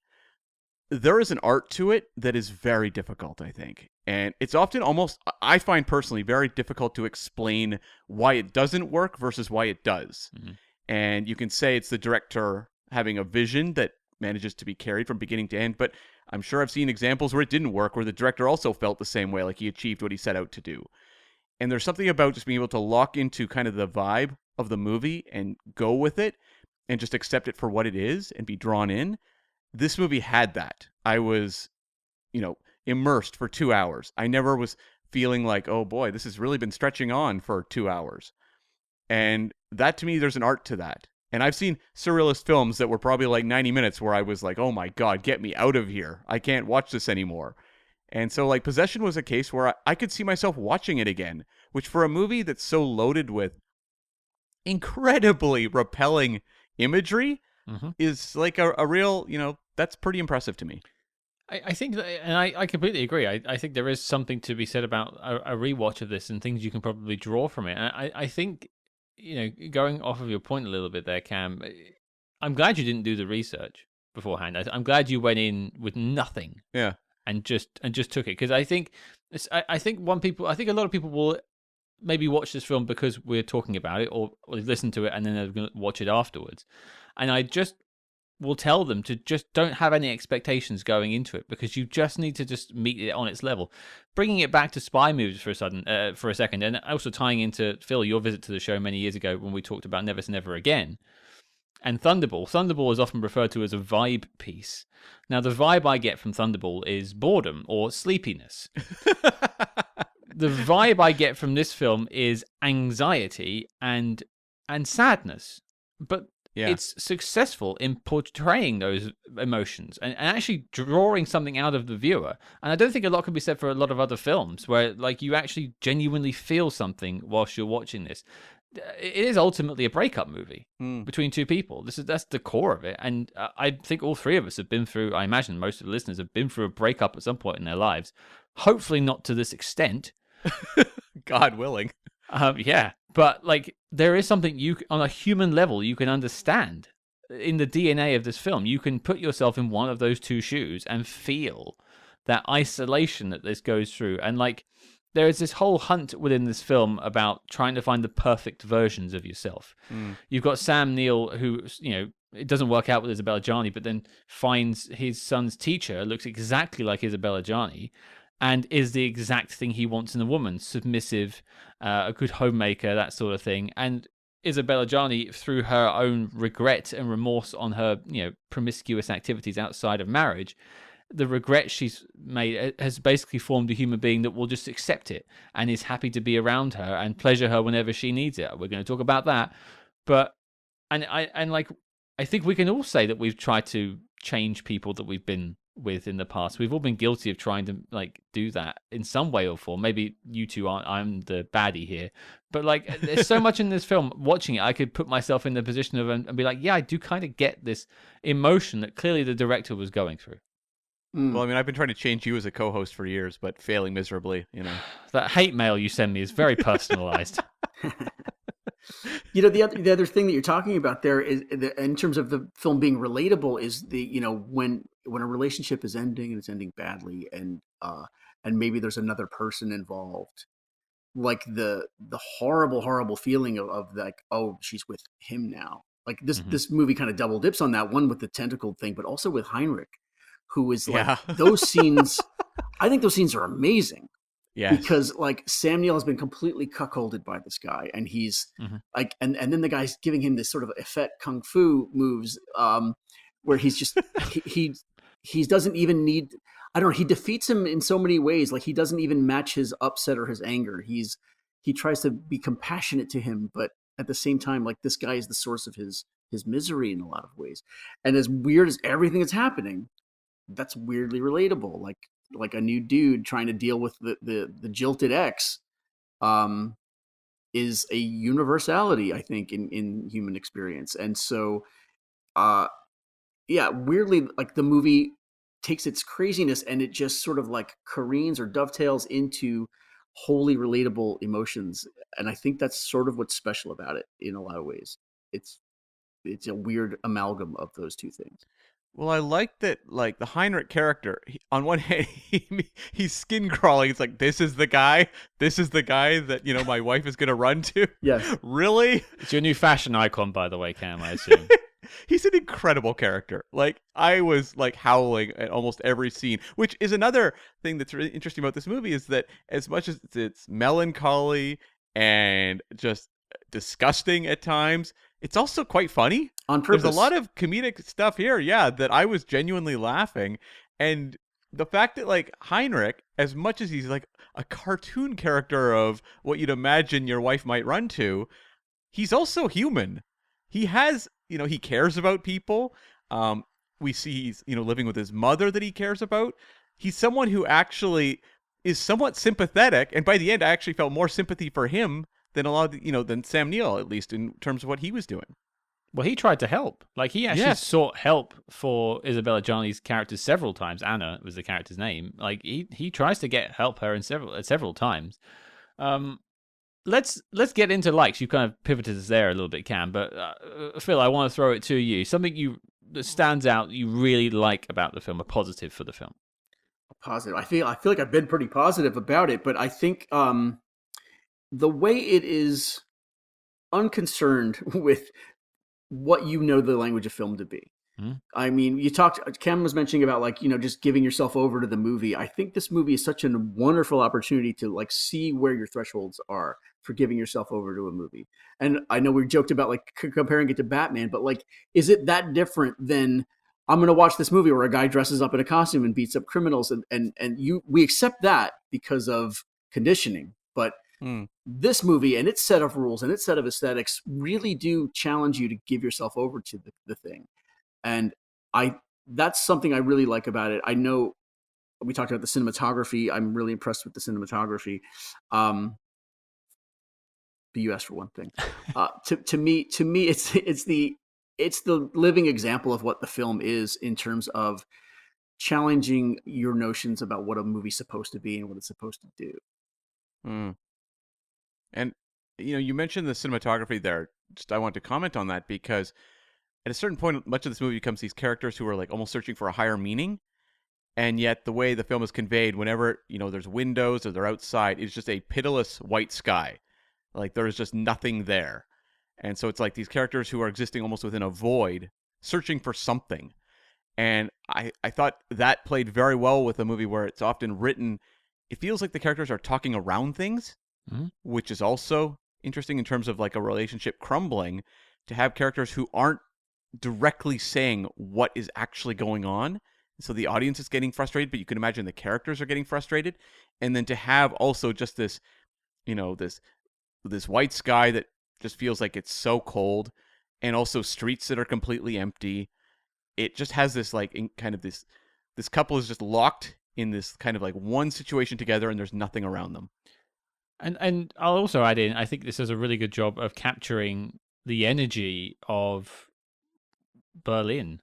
There is an art to it that is very difficult, I think. And it's often almost, I find personally, very difficult to explain why it doesn't work versus why it does. Mm-hmm. And you can say it's the director having a vision that manages to be carried from beginning to end, but I'm sure I've seen examples where it didn't work, where the director also felt the same way, like he achieved what he set out to do. And there's something about just being able to lock into kind of the vibe of the movie and go with it and just accept it for what it is and be drawn in. This movie had that. I was, immersed for 2 hours. I never was feeling like, oh boy, this has really been stretching on for 2 hours. And that, to me, there's an art to that. And I've seen surrealist films that were probably like 90 minutes where I was like, oh my God, get me out of here. I can't watch this anymore. And so like Possession was a case where I could see myself watching it again, which for a movie that's so loaded with incredibly repelling imagery is like a real, that's pretty impressive to me. I think that, and I completely agree. I think there is something to be said about a rewatch of this and things you can probably draw from it. And I think, going off of your point a little bit there, Cam, I'm glad you didn't do the research beforehand. I'm glad you went in with nothing. Yeah. And just took it, because I think a lot of people will maybe watch this film because we're talking about it, or listen to it and then they're going to watch it afterwards. And I just will tell them to just don't have any expectations going into it, because you just need to just meet it on its level. Bringing it back to spy movies for a second, and also tying into Phil, your visit to the show many years ago when we talked about Never Say Never Again. and Thunderball. Thunderball is often referred to as a vibe piece. Now, the vibe I get from Thunderball is boredom or sleepiness. The vibe I get from this film is anxiety and sadness. But it's successful in portraying those emotions and actually drawing something out of the viewer. And I don't think a lot can be said for a lot of other films where like you actually genuinely feel something whilst you're watching this. It is ultimately a breakup movie between two people. That's the core of it. And I think all three of us have been through, I imagine most of the listeners have been through a breakup at some point in their lives. Hopefully not to this extent. God willing. Yeah, but like there is something you on a human level you can understand in the DNA of this film. You can put yourself in one of those two shoes and feel that isolation that this goes through. And like there is this whole hunt within this film about trying to find the perfect versions of yourself. You've got Sam Neill, who, you know, it doesn't work out with Isabelle Adjani, but then finds his son's teacher looks exactly like Isabelle Adjani and is the exact thing he wants in a woman: submissive, a good homemaker, that sort of thing. And Isabelle Adjani, through her own regret and remorse on her, you know, promiscuous activities outside of marriage, the regret she's made has basically formed a human being that will just accept it and is happy to be around her and pleasure her whenever she needs it. We're going to talk about that. But, I think we can all say that we've tried to change people that we've been with in the past. We've all been guilty of trying to like do that in some way or form. Maybe you two aren't, I'm the baddie here, but like there's so much in this film. Watching it, I could put myself in the position of and be like, yeah, I do kind of get this emotion that clearly the director was going through. Well, I mean, I've been trying to change you as a co-host for years, but failing miserably, you know. That hate mail you send me is very personalized. You know, the other thing that you're talking about there is, in terms of the film being relatable, is the, you know, when a relationship is ending and it's ending badly, and maybe there's another person involved, like the horrible feeling of like, oh, she's with him now. Like this movie kind of double dips on that one with the tentacled thing, but also with Heinrich, who is like those scenes. I think those scenes are amazing. Yeah, because like Sam Neill has been completely cuckolded by this guy, and he's like, and then the guy's giving him this sort of effete kung fu moves, where he's just he doesn't even need. I don't know. He defeats him in so many ways. Like he doesn't even match his upset or his anger. He tries to be compassionate to him, but at the same time, like this guy is the source of his misery in a lot of ways. And as weird as everything that's happening, that's weirdly relatable. Like a new dude trying to deal with the jilted ex, is a universality, I think, in human experience. And so, weirdly, like the movie takes its craziness and it just sort of like careens or dovetails into wholly relatable emotions. And I think that's sort of what's special about it in a lot of ways. It's a weird amalgam of those two things. Well, I like that, like, the Heinrich character, on one hand, he's skin crawling. It's like, this is the guy that, you know, my wife is going to run to? Yes. Really? It's your new fashion icon, by the way, Cam, I assume. He's an incredible character. Like, I was, like, howling at almost every scene, which is another thing that's really interesting about this movie, is that as much as it's melancholy and just disgusting at times, it's also quite funny. On purpose. There's a lot of comedic stuff here, that I was genuinely laughing. And the fact that, like, Heinrich, as much as he's like a cartoon character of what you'd imagine your wife might run to, he's also human. He has, you know, he cares about people. We see he's, you know, living with his mother that he cares about. He's someone who actually is somewhat sympathetic. And by the end, I actually felt more sympathy for him than a lot of, you know, than Sam Neill, at least in terms of what he was doing. Well, he tried to help. Like, he actually sought help for Isabelle Adjani's character several times. Anna was the character's name. Like, he tries to help her in several times. Let's get into likes. You kind of pivoted us there a little bit, Cam. But Phil, I want to throw it to you. Something that stands out you really like about the film, a positive for the film. Positive. I feel like I've been pretty positive about it, but I think the way it is unconcerned with what you know the language of film to be. I mean, Cam was mentioning about, like, you know, just giving yourself over to the movie. I think this movie is such a wonderful opportunity to, like, see where your thresholds are for giving yourself over to a movie. And I know we joked about like comparing it to Batman, but like, is it that different than I'm going to watch this movie where a guy dresses up in a costume and beats up criminals, and we accept that because of conditioning. But this movie and its set of rules and its set of aesthetics really do challenge you to give yourself over to the thing. And that's something I really like about it. I know we talked about the cinematography. I'm really impressed with the cinematography. But you asked for one thing. To me, it's the living example of what the film is in terms of challenging your notions about what a movie's supposed to be and what it's supposed to do. And you mentioned the cinematography there. Just I want to comment on that because at a certain point, much of this movie becomes these characters who are like almost searching for a higher meaning. And yet the way the film is conveyed, whenever, there's windows or they're outside, it's just a pitiless white sky. Like there is just nothing there. And so it's like these characters who are existing almost within a void, searching for something. And I thought that played very well with a movie where it's often written, it feels like the characters are talking around things, which is also interesting in terms of like a relationship crumbling, to have characters who aren't directly saying what is actually going on. So the audience is getting frustrated, but you can imagine the characters are getting frustrated. And then to have also just this, this white sky that just feels like it's so cold, and also streets that are completely empty. It just has this like kind of this couple is just locked in this kind of like one situation together, and there's nothing around them. And I'll also add in, I think this does a really good job of capturing the energy of Berlin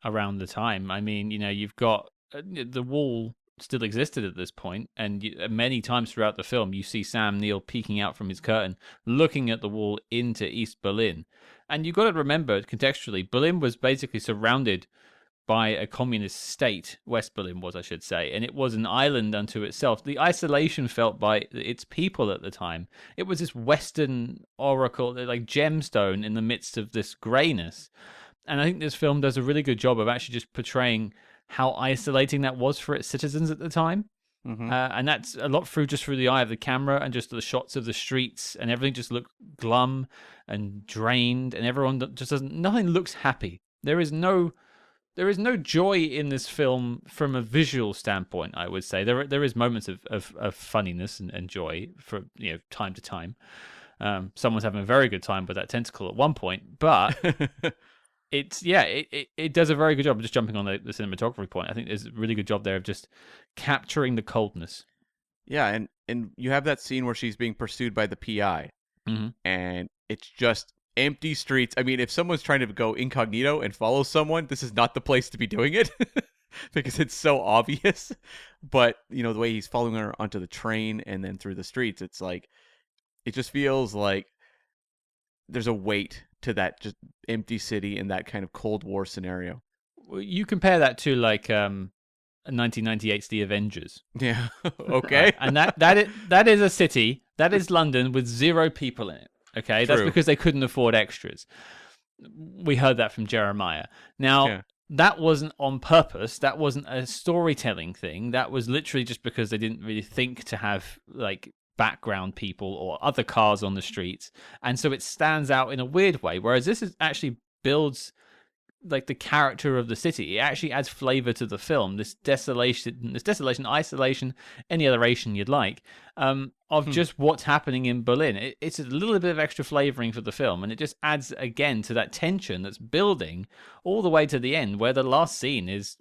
around the time. I mean, you've got the wall still existed at this point, and many times throughout the film, you see Sam Neill peeking out from his curtain, looking at the wall into East Berlin. And you've got to remember, contextually, Berlin was basically surrounded by a communist state. West Berlin was, I should say, and it was an island unto itself. The isolation felt by its people at the time, it was this Western oracle, like gemstone in the midst of this grayness. And I think this film does a really good job of actually just portraying how isolating that was for its citizens at the time. And that's a lot through the eye of the camera and just the shots of the streets, and everything just looked glum and drained, and everyone just nothing looks happy. There is no joy in this film from a visual standpoint, I would say. There is moments of funniness and joy from time to time. Someone's having a very good time with that tentacle at one point, but it does a very good job of just jumping on the cinematography point. I think there's a really good job there of just capturing the coldness. Yeah, and you have that scene where she's being pursued by the PI, and it's just empty streets. I mean, if someone's trying to go incognito and follow someone, this is not the place to be doing it because it's so obvious. But, the way he's following her onto the train and then through the streets, it's like, it just feels like there's a weight to that just empty city in that kind of Cold War scenario. You compare that to like 1998's The Avengers. Yeah. Okay. And that is a city, that is London with 0 people in it. Okay, True. That's because they couldn't afford extras. We heard that from Jeremiah. Now, that wasn't on purpose. That wasn't a storytelling thing. That was literally just because they didn't really think to have like background people or other cars on the streets, and so it stands out in a weird way. Whereas this actually builds like the character of the city. It actually adds flavor to the film. This desolation, isolation, any otheration you'd like, of just what's happening in Berlin. It's a little bit of extra flavoring for the film, and it just adds again to that tension that's building all the way to the end, where the last scene is,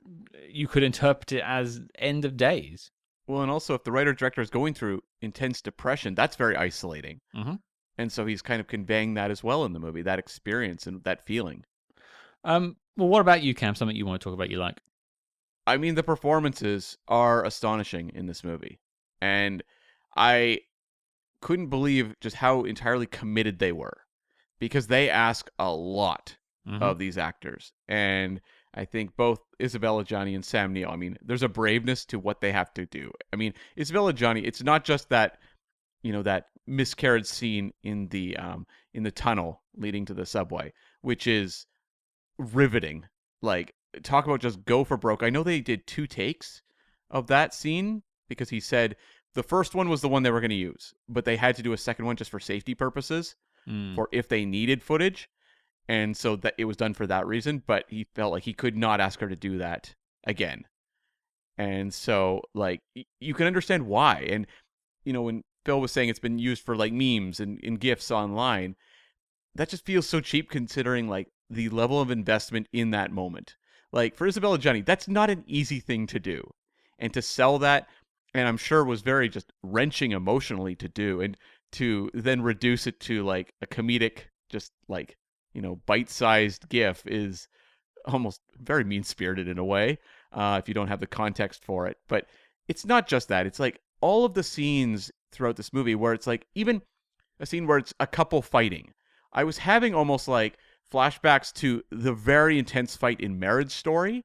you could interpret it as end of days. Well, and also if the writer-director is going through intense depression, that's very isolating. And so he's kind of conveying that as well in the movie, that experience and that feeling. Well, what about you, Cam? Something you want to talk about you like? I mean, the performances are astonishing in this movie. And I couldn't believe just how entirely committed they were. Because they ask a lot of these actors. And I think both Isabelle Adjani and Sam Neill, I mean, there's a braveness to what they have to do. I mean, Isabelle Adjani, it's not just that, that miscarriage scene in the tunnel leading to the subway, which is riveting. Like, talk about just go for broke. I know they did 2 takes of that scene because he said the first one was the one they were going to use, but they had to do a second one just for safety purposes, for if they needed footage. And so that it was done for that reason, but he felt like he could not ask her to do that again. And so, like, you can understand why. And, when Phil was saying it's been used for, like, memes and GIFs online, that just feels so cheap considering, like, the level of investment in that moment. Like, for Isabelle Adjani, that's not an easy thing to do. And to sell that, and I'm sure was very just wrenching emotionally to do, and to then reduce it to, like, a comedic, just, like, bite-sized GIF is almost very mean-spirited in a way, if you don't have the context for it. But it's not just that. It's like all of the scenes throughout this movie where it's like even a scene where it's a couple fighting. I was having almost like flashbacks to the very intense fight in Marriage Story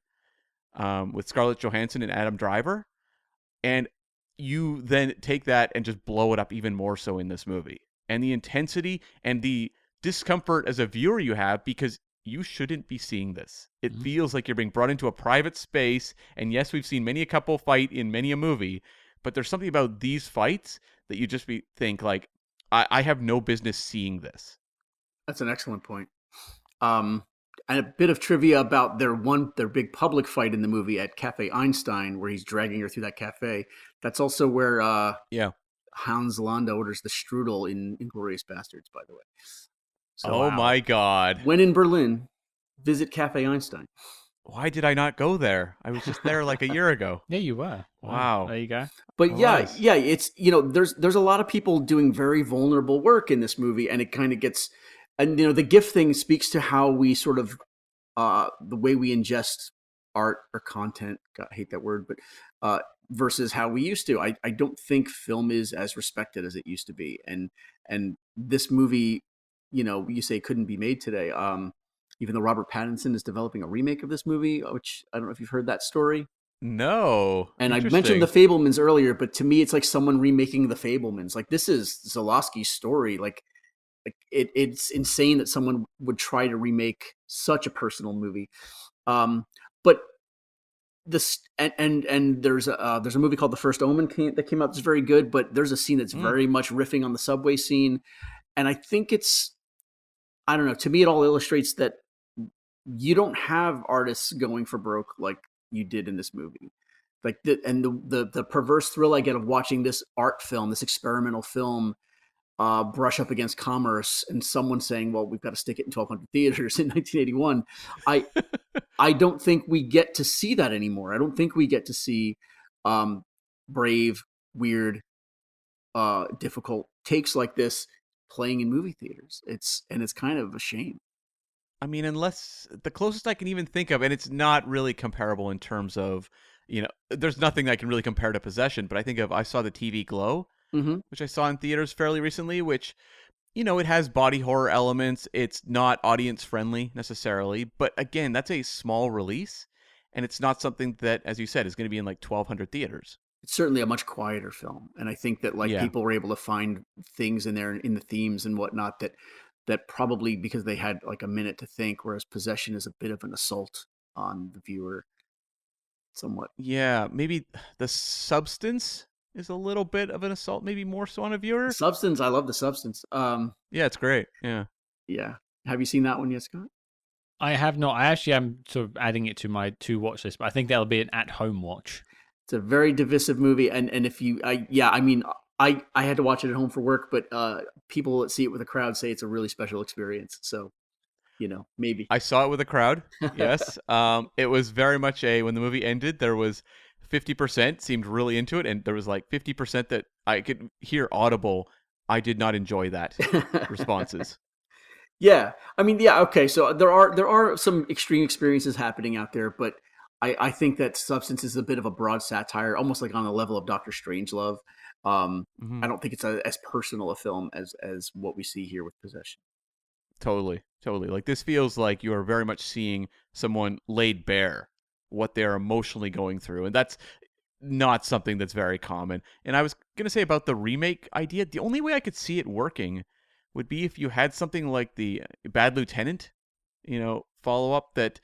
with Scarlett Johansson and Adam Driver. And you then take that and just blow it up even more so in this movie. And the intensity and the discomfort as a viewer you have, because you shouldn't be seeing this. It feels like you're being brought into a private space. And yes, we've seen many a couple fight in many a movie, but there's something about these fights that you just think like, I have no business seeing this. That's an excellent point. And a bit of trivia about their big public fight in the movie at Cafe Einstein, where he's dragging her through that cafe. That's also where Hans Landa orders the strudel in Inglourious Bastards, by the way. So, my God. When in Berlin, visit Cafe Einstein. Why did I not go there? I was just there like a year ago. Yeah, you were. Wow. There you go. But it's, there's a lot of people doing very vulnerable work in this movie, and it kind of gets, and the GIF thing speaks to how we sort of, the way we ingest art or content, God, I hate that word, but versus how we used to. I don't think film is as respected as it used to be. And this movie, you say couldn't be made today. Even though Robert Pattinson is developing a remake of this movie, which I don't know if you've heard that story. No. And I mentioned The Fabelmans earlier, but to me, it's like someone remaking The Fabelmans. Like, this is Zulawski's story. Like it's insane that someone would try to remake such a personal movie. But this and there's a movie called The First Omen that came out that's very good, but there's a scene that's very much riffing on the subway scene, and I think it's, I don't know, to me it all illustrates that you don't have artists going for broke like you did in this movie. Like the perverse thrill I get of watching this art film, this experimental film, brush up against commerce, and someone saying, well, we've got to stick it in 1,200 theaters in 1981. I don't think we get to see that anymore. I don't think we get to see brave, weird, difficult takes like this playing in movie theaters. It's kind of a shame. I mean, unless the closest I can even think of, and it's not really comparable in terms of, there's nothing that can really compare to Possession, but I saw the TV Glow, which I saw in theaters fairly recently, which, it has body horror elements. It's not audience friendly necessarily, but again, that's a small release, and it's not something that, as you said, is going to be in like 1,200 theaters. It's certainly a much quieter film, and I think that people were able to find things in there in the themes and whatnot that probably because they had like a minute to think, whereas Possession is a bit of an assault on the viewer, somewhat. Yeah, maybe the substance is a little bit of an assault, maybe more so on a viewer. Substance, I love The Substance. Yeah, it's great. Yeah. Have you seen that one yet, Scott? I have not. I actually am sort of adding it to my watch list, but I think that'll be an at-home watch. It's a very divisive movie, and if you, I had to watch it at home for work, but people that see it with a crowd say it's a really special experience. So, maybe. I saw it with a crowd, yes. It was very much when the movie ended, there was 50% seemed really into it, and there was like 50% that I could hear audible, I did not enjoy that responses. Yeah. I mean, yeah, okay. So there are some extreme experiences happening out there, but I think that Substance is a bit of a broad satire, almost like on the level of Dr. Strangelove. I don't think it's as personal a film as what we see here with Possession. Totally. Like, this feels like you are very much seeing someone laid bare what they're emotionally going through, and that's not something that's very common. And I was going to say about the remake idea, the only way I could see it working would be if you had something like the Bad Lieutenant, follow up that,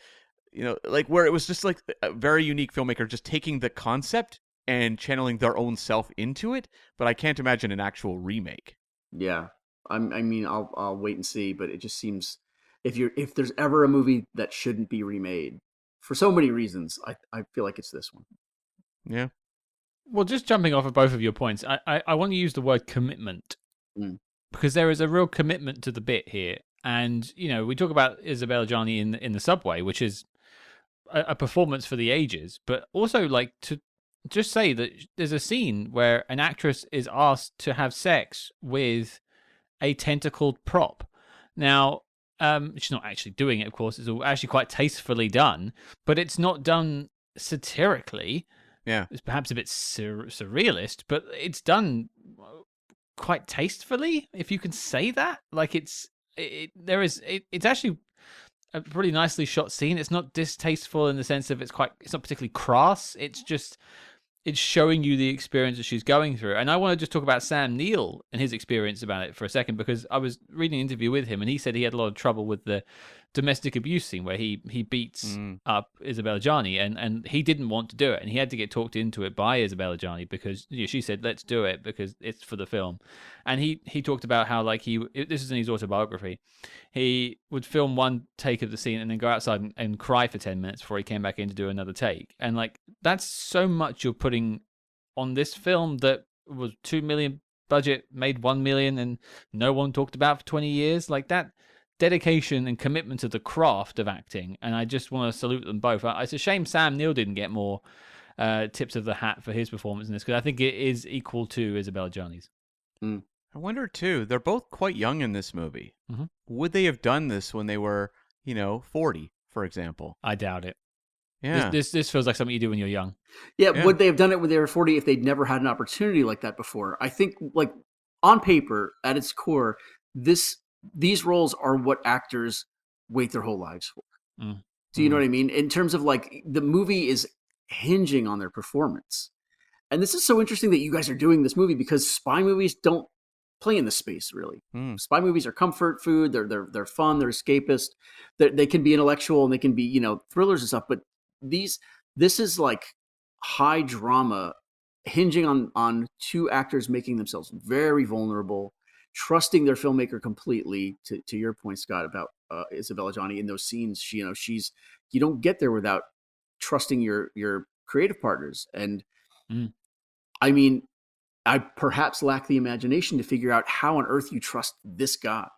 like where it was just like a very unique filmmaker just taking the concept and channeling their own self into it, but I can't imagine an actual remake. Yeah, I mean, I'll wait and see, but it just seems if there's ever a movie that shouldn't be remade for so many reasons, I feel like it's this one. Yeah. Well, just jumping off of both of your points, I want to use the word commitment because there is a real commitment to the bit here. And, we talk about Isabelle Adjani in the subway, which is a performance for the ages, but also like to just say that there's a scene where an actress is asked to have sex with a tentacled prop. Now, she's not actually doing it, of course. It's actually quite tastefully done, but it's not done satirically. Yeah. It's perhaps a bit surrealist, but it's done quite tastefully, if you can say that. Like it's actually a pretty nicely shot scene. It's not distasteful in the sense of it's not particularly crass. It's showing you the experience that she's going through. And I want to just talk about Sam Neill and his experience about it for a second, because I was reading an interview with him and he said he had a lot of trouble with the domestic abuse scene where he beats up Isabelle Adjani, and he didn't want to do it, and he had to get talked into it by Isabelle Adjani because she said, let's do it because it's for the film. And he talked about how, like, this is in his autobiography, he would film one take of the scene and then go outside and cry for 10 minutes before he came back in to do another take. And like, that's so much you're putting on this film that was $2 million budget, made $1 million, and no one talked about for 20 years. Like, that dedication and commitment to the craft of acting, and I just want to salute them both. It's a shame Sam Neill didn't get more tips of the hat for his performance in this, because I think it is equal to Isabelle Adjani's. I wonder too, they're both quite young in this movie. Mm-hmm. Would they have done this when they were 40, for example? I doubt it. Yeah. This feels like something you do when you're young. Yeah, would they have done it when they were 40 if they'd never had an opportunity like that before? I think, like, on paper, at its core, these roles are what actors wait their whole lives for. Do you know what I mean? In terms of, like, the movie is hinging on their performance. And this is so interesting that you guys are doing this movie, because spy movies don't play in this space, really. Spy movies are comfort food. They're fun. They're escapist. They can be intellectual and they can be, thrillers and stuff. But this is like high drama hinging on two actors making themselves very vulnerable, trusting their filmmaker completely. To your point, Scott, about Isabelle Adjani in those scenes, she's you don't get there without trusting your creative partners. And I mean, I perhaps lack the imagination to figure out how on earth you trust this guy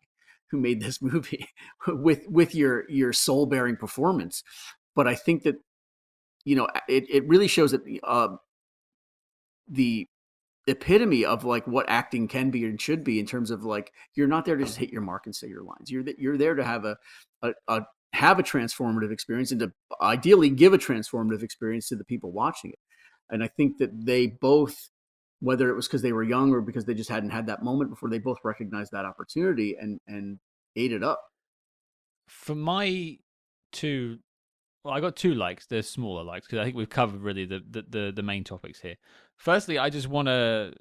who made this movie with your soul bearing performance. But I think that it really shows that the epitome of like what acting can be and should be, in terms of like, you're not there to just hit your mark and say your lines. You're there to have a transformative experience, and to ideally give a transformative experience to the people watching it. And I think that they both, whether it was because they were young or because they just hadn't had that moment before, they both recognized that opportunity and ate it up. For my two, well, I got two likes. They're smaller likes because I think we've covered really the main topics here. Firstly, I just want to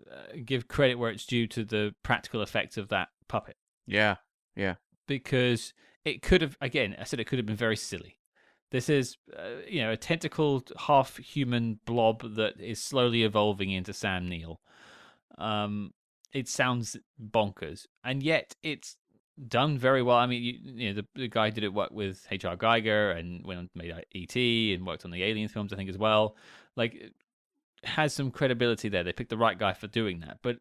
give credit where it's due to the practical effects of that puppet. Yeah. Because it could have, again, I said it could have been very silly. This is, a tentacled, half-human blob that is slowly evolving into Sam Neill. It sounds bonkers, and yet it's done very well. I mean, the guy did it work with H.R. Geiger and went on to made E.T. and worked on the Alien films, I think, as well. Like, it has some credibility there. They picked the right guy for doing that. But,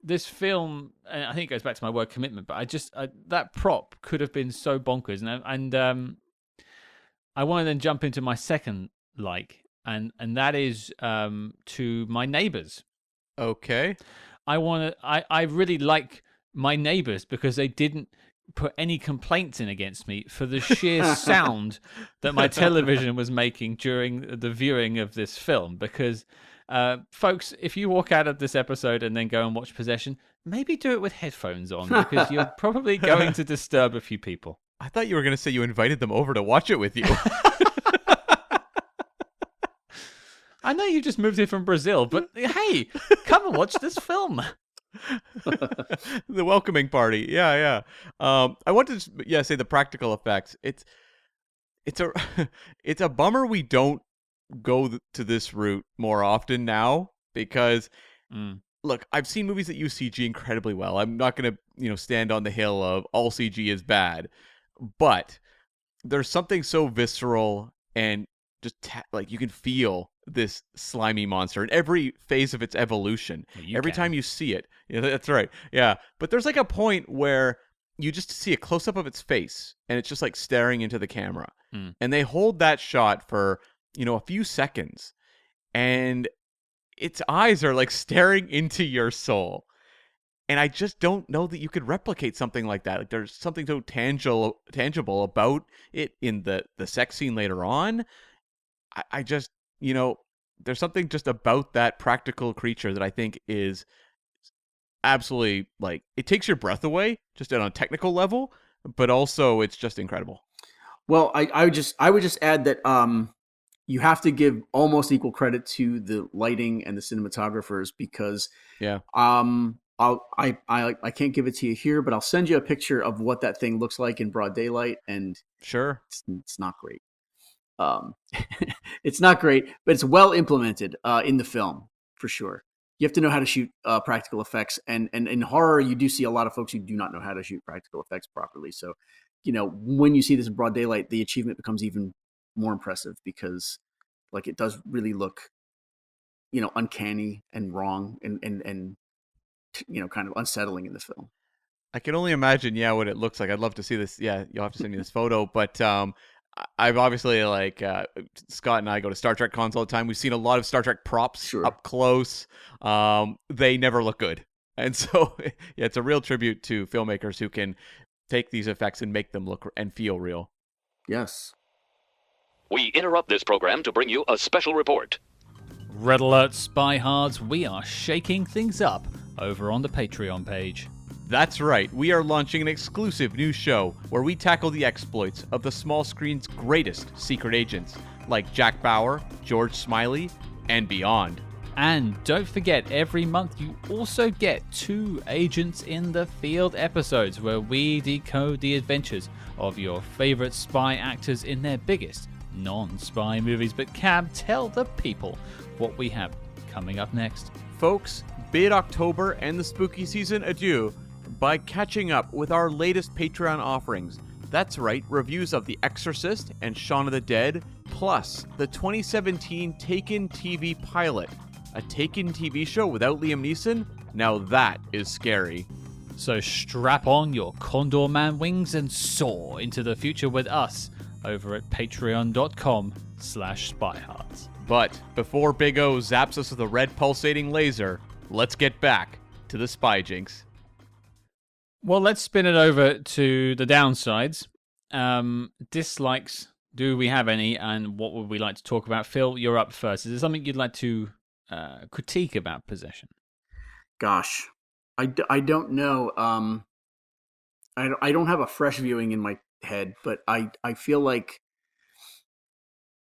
this film, and I think it goes back to my word commitment, but that prop could have been so bonkers. And I want to then jump into my second and that is to My Neighbors. Okay. I really like My Neighbors because they didn't put any complaints in against me for the sheer sound that my television was making during the viewing of this film. Because, folks, if you walk out of this episode and then go and watch Possession, maybe do it with headphones on, because you're probably going to disturb a few people. I thought you were going to say you invited them over to watch it with you. I know you just moved here from Brazil, but hey, come and watch this film. The welcoming party. Yeah. I want to say the practical effects. It's a bummer we don't go to this route more often now because look, I've seen movies that use CG incredibly well. I'm not going to, stand on the hill of all CG is bad, but there's something so visceral and just like you can feel this slimy monster in every phase of its evolution. Every time you see it. Yeah, that's right. Yeah. But there's like a point where you just see a close up of its face and it's just like staring into the camera. And they hold that shot for, a few seconds and its eyes are like staring into your soul. And I just don't know that you could replicate something like that. Like there's something so tangible about it in the sex scene later on. I just, there's something just about that practical creature that I think is absolutely like it takes your breath away just on a technical level, but also it's just incredible. Well, I would just add that you have to give almost equal credit to the lighting and the cinematographers because I can't give it to you here, but I'll send you a picture of what that thing looks like in broad daylight, and sure, it's not great. It's not great, but it's well implemented in the film for sure. You have to know how to shoot practical effects, and in horror, you do see a lot of folks who do not know how to shoot practical effects properly. So, when you see this in broad daylight, the achievement becomes even more impressive because, like, it does really look, uncanny and wrong and kind of unsettling in the film. I can only imagine, what it looks like. I'd love to see this. Yeah, you'll have to send me this photo, but I've obviously Scott and I go to Star Trek cons all the time. We've seen a lot of Star Trek props up close. They never look good. And so it's a real tribute to filmmakers who can take these effects and make them look and feel real. Yes. We interrupt this program to bring you a special report. Red alert, Spyhards, we are shaking things up over on the Patreon page. That's right, we are launching an exclusive new show where we tackle the exploits of the small screen's greatest secret agents, like Jack Bauer, George Smiley, and beyond. And don't forget, every month you also get 2 Agents in the Field episodes where we decode the adventures of your favorite spy actors in their biggest non-spy movies. But Cam, tell the people what we have coming up next. Folks, bid October and the spooky season adieu by catching up with our latest Patreon offerings. That's right, reviews of The Exorcist and Shaun of the Dead, plus the 2017 Taken TV pilot. A Taken TV show without Liam Neeson? Now that is scary. So strap on your Condor Man wings and soar into the future with us over at patreon.com/spyhards. But before Big O zaps us with a red pulsating laser, let's get back to the Spy Jinx. Well, let's spin it over to the downsides. Dislikes, do we have any, and what would we like to talk about? Phil, you're up first. Is there something you'd like to critique about Possession? Gosh, I don't know. I don't have a fresh viewing in my head, but I feel like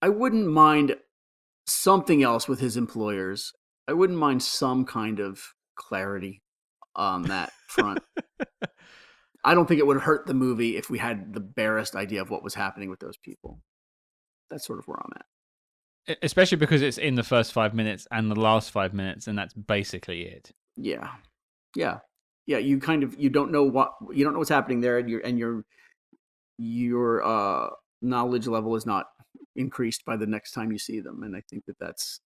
I wouldn't mind something else with his employers. I wouldn't mind some kind of clarity on that front. I don't think it would hurt the movie if we had the barest idea of what was happening with those people. That's sort of where I'm at. Especially because it's in the first 5 minutes and the last 5 minutes, and that's basically it. Yeah. You don't know what's happening there, and your knowledge level is not increased by the next time you see them. And I think that's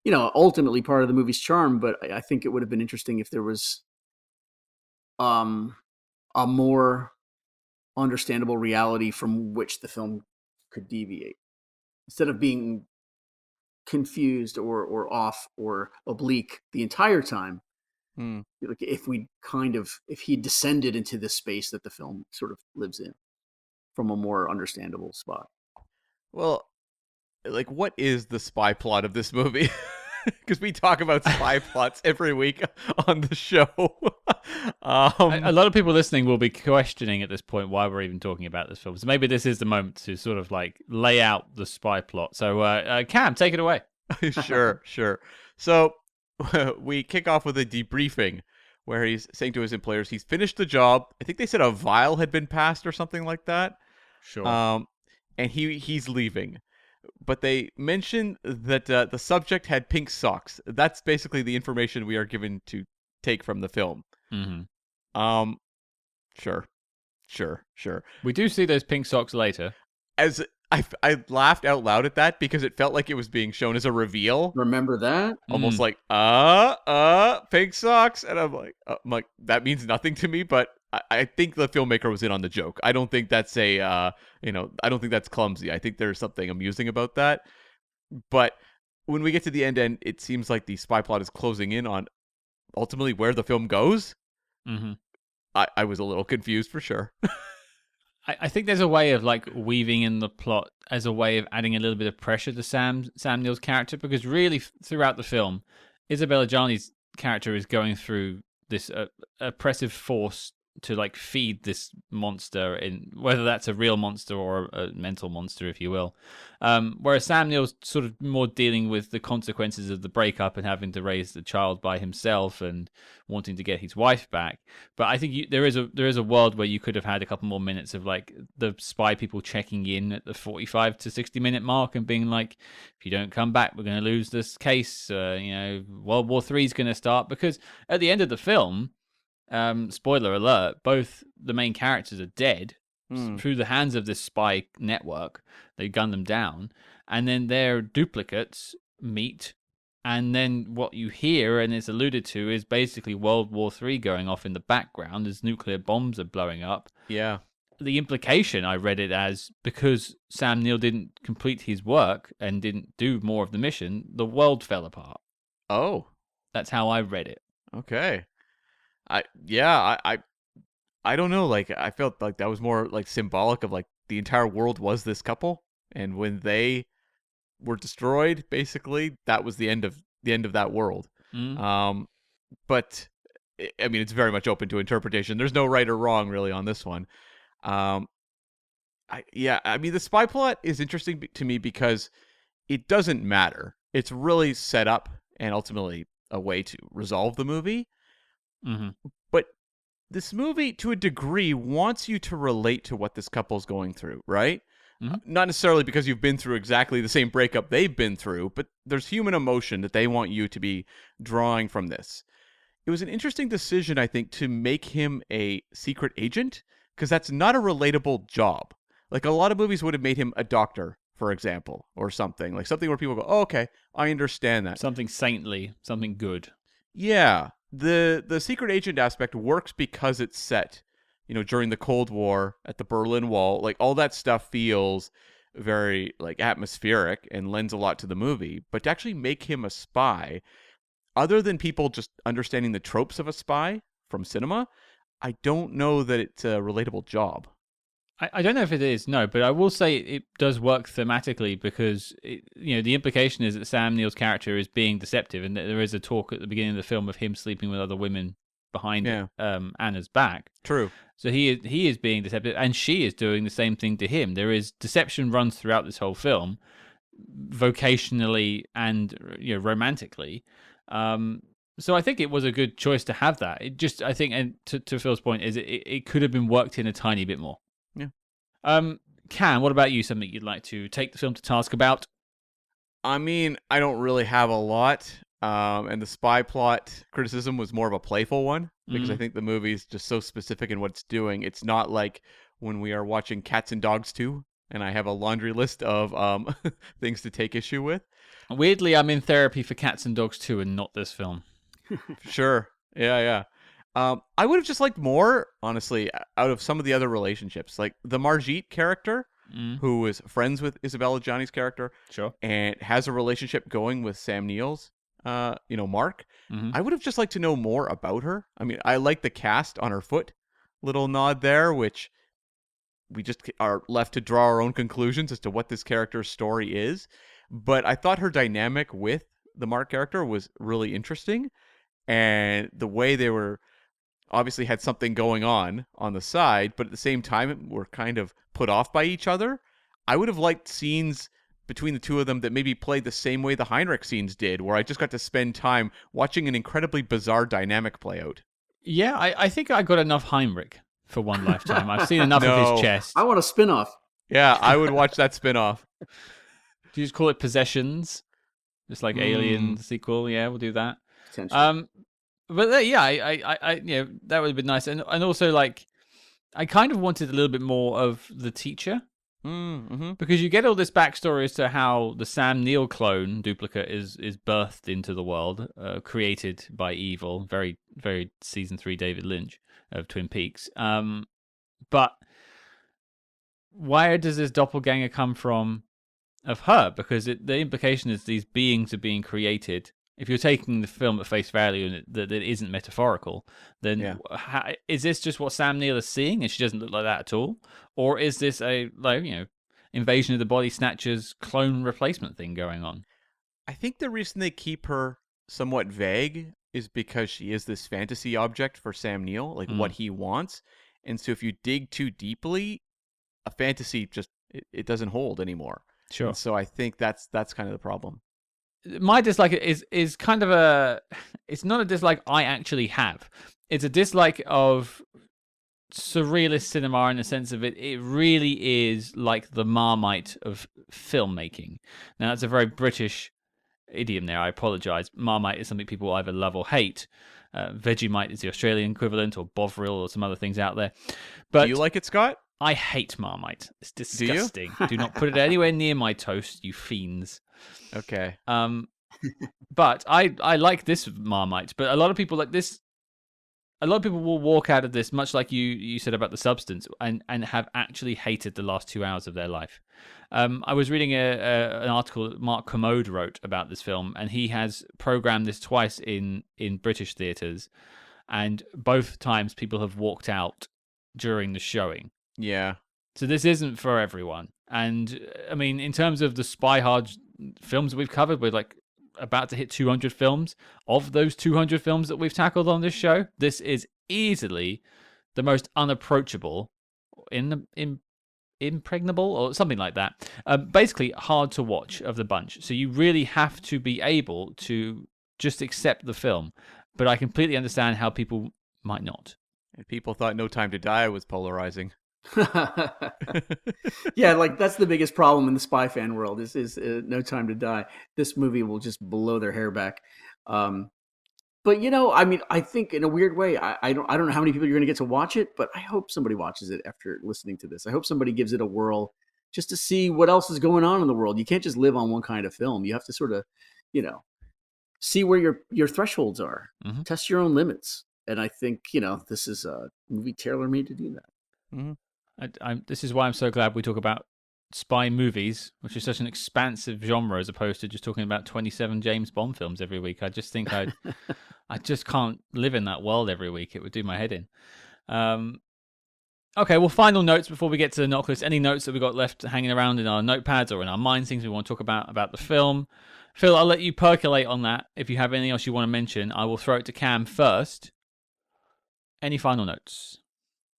ultimately part of the movie's charm. But I think it would have been interesting if there was a more understandable reality from which the film could deviate, instead of being confused or off or oblique the entire time. Like if he descended into this space that the film sort of lives in from a more understandable spot. Well, like, what is the spy plot of this movie? Because we talk about spy plots every week on the show. A lot of people listening will be questioning at this point why we're even talking about this film. So maybe this is the moment to sort of like lay out the spy plot. So Cam, take it away. Sure. So we kick off with a debriefing where he's saying to his employers he's finished the job. I think they said a vial had been passed or something like that. Sure. And he's leaving. but they mention that the subject had pink socks. That's basically the information we are given to take from the film. Mm-hmm. Sure. We do see those pink socks later. As I laughed out loud at that because it felt like it was being shown as a reveal. Remember that? Almost like, pink socks. And I'm like, that means nothing to me, but I think the filmmaker was in on the joke. I don't think that's I don't think that's clumsy. I think there's something amusing about that. But when we get to the end, it seems like the spy plot is closing in on ultimately where the film goes. Mm-hmm. I was a little confused for sure. I think there's a way of like weaving in the plot as a way of adding a little bit of pressure to Sam Neill's character, because really throughout the film, Isabelle Adjani's character is going through this oppressive force to like feed this monster, in whether that's a real monster or a mental monster, if you will. Whereas Sam Neill's sort of more dealing with the consequences of the breakup and having to raise the child by himself and wanting to get his wife back. But I think there is a world where you could have had a couple more minutes of like the spy people checking in at the 45 to 60 minute mark and being like, if you don't come back, we're going to lose this case. World War III is going to start, because at the end of the film, spoiler alert, both the main characters are dead through the hands of this spy network. They gun them down, and then their duplicates meet, and then what you hear, and it's alluded to, is basically World War III going off in the background as nuclear bombs are blowing up. Yeah. The implication, I read it as, because Sam Neill didn't complete his work and didn't do more of the mission, the world fell apart. Oh. That's how I read it. Okay. I don't know, like I felt like that was more like symbolic of like the entire world was this couple, and when they were destroyed, basically that was the end of that world. But I mean, it's very much open to interpretation. There's no right or wrong really on this one. I mean, the spy plot is interesting to me because it doesn't matter. It's really set up and ultimately a way to resolve the movie. Mm-hmm. But this movie, to a degree, wants you to relate to what this couple's going through, right? Mm-hmm. Not necessarily because you've been through exactly the same breakup they've been through, but there's human emotion that they want you to be drawing from this. It was an interesting decision, I think, to make him a secret agent, because that's not a relatable job. Like, a lot of movies would have made him a doctor, for example, or something. Like, something where people go, oh, okay, I understand that. Something saintly, something good. Yeah. The secret agent aspect works because it's set, during the Cold War at the Berlin Wall. Like, all that stuff feels very like atmospheric and lends a lot to the movie. But to actually make him a spy, other than people just understanding the tropes of a spy from cinema, I don't know that it's a relatable job. I don't know if it is, no, but I will say it does work thematically, because the implication is that Sam Neill's character is being deceptive, and that there is a talk at the beginning of the film of him sleeping with other women behind Anna's back. True. So he is being deceptive, and she is doing the same thing to him. There is deception runs throughout this whole film, vocationally and romantically. So I think it was a good choice to have that. It just, I think, and to Phil's point, is it could have been worked in a tiny bit more. Yeah. Cam, what about you? Something you'd like to take the film to task about? I mean, I don't really have a lot. And the spy plot criticism was more of a playful one, because I think the movie's just so specific in what it's doing. It's not like when we are watching Cats and Dogs 2, and I have a laundry list of things to take issue with. Weirdly, I'm in therapy for Cats and Dogs 2 and not this film. Sure. Yeah. I would have just liked more, honestly, out of some of the other relationships. Like the Margit character, who is friends with Isabelle Adjani's character, sure, and has a relationship going with Sam Neill's, Mark. I would have just liked to know more about her. I mean, I like the cast on her foot little nod there, which we just are left to draw our own conclusions as to what this character's story is. But I thought her dynamic with the Mark character was really interesting, and the way they were obviously had something going on the side, but at the same time were kind of put off by each other. I would have liked scenes between the two of them that maybe played the same way the Heinrich scenes did, where I just got to spend time watching an incredibly bizarre dynamic play out. Yeah, I think I got enough Heinrich for one lifetime. I've seen enough of his chest. I want a spin-off. Yeah, I would watch that spin-off. Do you just call it Possessions? Just like Alien sequel? Yeah, we'll do that. Potentially. But yeah, that would have been nice, and also like I kind of wanted a little bit more of the teacher. Because you get all this backstory as to how the Sam Neill clone duplicate is birthed into the world, created by evil. Very, very season 3 David Lynch of Twin Peaks. But where does this doppelganger come from of her? Because the implication is these beings are being created. If you're taking the film at face value and that it isn't metaphorical, then is this just what Sam Neill is seeing and she doesn't look like that at all? Or is this a Invasion of the Body Snatchers clone replacement thing going on? I think the reason they keep her somewhat vague is because she is this fantasy object for Sam Neill, like what he wants. And so if you dig too deeply, a fantasy just it doesn't hold anymore. Sure. And so I think that's kind of the problem. My dislike is kind of it's not a dislike I actually have. It's a dislike of surrealist cinema in the sense of it really is like the Marmite of filmmaking. Now that's a very British idiom there. I apologize. Marmite is something people either love or hate. Vegemite is the Australian equivalent, or Bovril, or some other things out there. But do you like it, Scott? I hate Marmite. It's disgusting. Do not put it anywhere near my toast, you fiends. Okay. But I like this Marmite. But a lot of people like this. A lot of people will walk out of this, much like you said about the substance, and have actually hated the last 2 hours of their life. I was reading an article that Mark Commode wrote about this film, and he has programmed this twice in British theatres, and both times people have walked out during the showing. Yeah. So this isn't for everyone. And I mean, in terms of the Spyhards films that we've covered, we're like about to hit 200 films. Of those 200 films that we've tackled on this show, this is easily the most unapproachable, impregnable, or something like that. Basically, hard to watch of the bunch. So you really have to be able to just accept the film. But I completely understand how people might not. And people thought No Time to Die was polarizing. Yeah, like that's the biggest problem in the spy fan world is No Time to Die. This movie will just blow their hair back. But I mean, I think in a weird way, I don't know how many people you're going to get to watch it, but I hope somebody watches it after listening to this. I hope somebody gives it a whirl just to see what else is going on in the world. You can't just live on one kind of film. You have to sort of, see where your thresholds are, test your own limits. And I think this is a movie tailor-made to do that. Mm-hmm. This is why I'm so glad we talk about spy movies, which is such an expansive genre, as opposed to just talking about 27 James Bond films every week. I just think I just can't live in that world every week. It would do my head in. Okay, well, final notes before we get to the knock list. Any notes that we got left hanging around in our notepads or in our minds, things we want to talk about the film? Phil, I'll let you percolate on that. If you have anything else you want to mention, I will throw it to Cam first. Any final notes?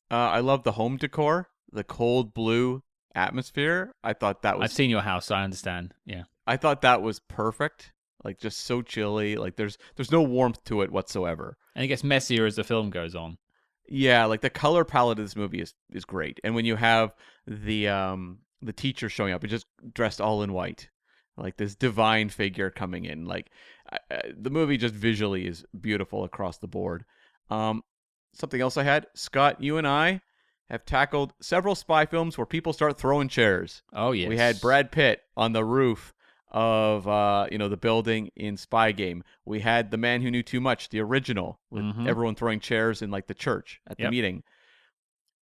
I love the home decor, the cold blue atmosphere. I thought that was... I've seen your house, so I understand. Yeah. I thought that was perfect. Like, just so chilly. Like, there's no warmth to it whatsoever. And it gets messier as the film goes on. Yeah, like the color palette of this movie is great. And when you have the teacher showing up, it's just dressed all in white. Like this divine figure coming in. Like, the movie just visually is beautiful across the board. Something else I had, Scott, you and I have tackled several spy films where people start throwing chairs. Oh, yes. We had Brad Pitt on the roof of the building in Spy Game. We had The Man Who Knew Too Much, the original, with everyone throwing chairs in like the church at the meeting.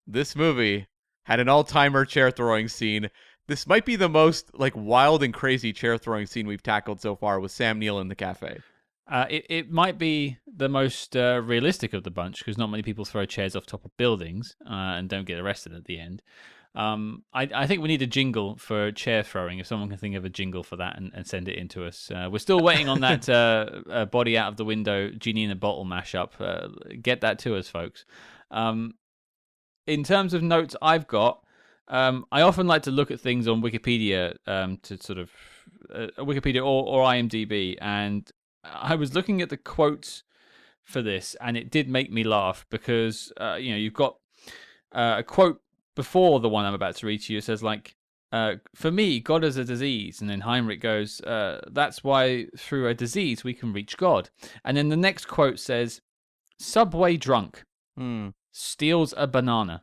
This movie had an all-timer chair throwing scene. This might be the most like wild and crazy chair throwing scene we've tackled so far with Sam Neill in the cafe. It might be the most realistic of the bunch because not many people throw chairs off top of buildings and don't get arrested at the end. I think we need a jingle for chair throwing. If someone can think of a jingle for that and send it in to us. We're still waiting on that body out of the window, genie in a bottle mashup. Get that to us, folks. In terms of notes I've got, I often like to look at things on Wikipedia to sort of Wikipedia or IMDb, and I was looking at the quotes for this, and it did make me laugh because you've got a quote before the one I'm about to read to you. It says like, for me, God is a disease. And then Heinrich goes, that's why through a disease we can reach God. And then the next quote says, Subway drunk, steals a banana.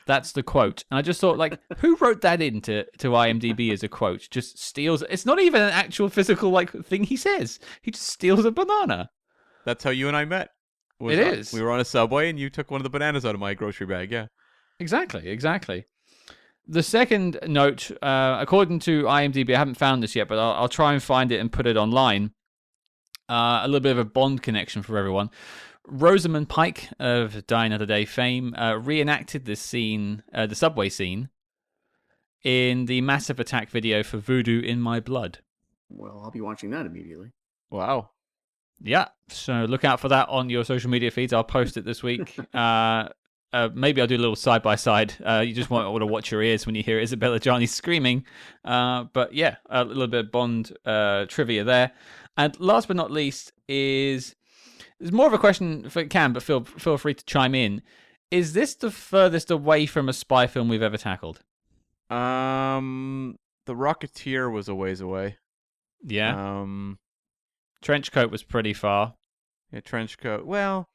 That's the quote. And I just thought, like, who wrote that into IMDb as a quote? Just steals. It's not even an actual physical thing he says. He just steals a banana. That's how you and I met. It is. We were on a Subway and you took one of the bananas out of my grocery bag, yeah. Exactly. The second note, according to IMDb, I haven't found this yet, but I'll try and find it and put it online. A little bit of a Bond connection for everyone. Rosamund Pike of Die Another Day fame reenacted this scene, the subway scene, in the Massive Attack video for Voodoo in My Blood. Well, I'll be watching that immediately. Wow. Yeah, so look out for that on your social media feeds. I'll post it this week. Maybe I'll do a little side-by-side. You just want to watch your ears when you hear Isabelle Adjani screaming. But yeah, a little bit of Bond trivia there. And last but not least is... There's more of a question for Cam, but feel free to chime in. Is this the furthest away from a spy film we've ever tackled? The Rocketeer was a ways away. Yeah. Trenchcoat was pretty far. Yeah, Trenchcoat. Well,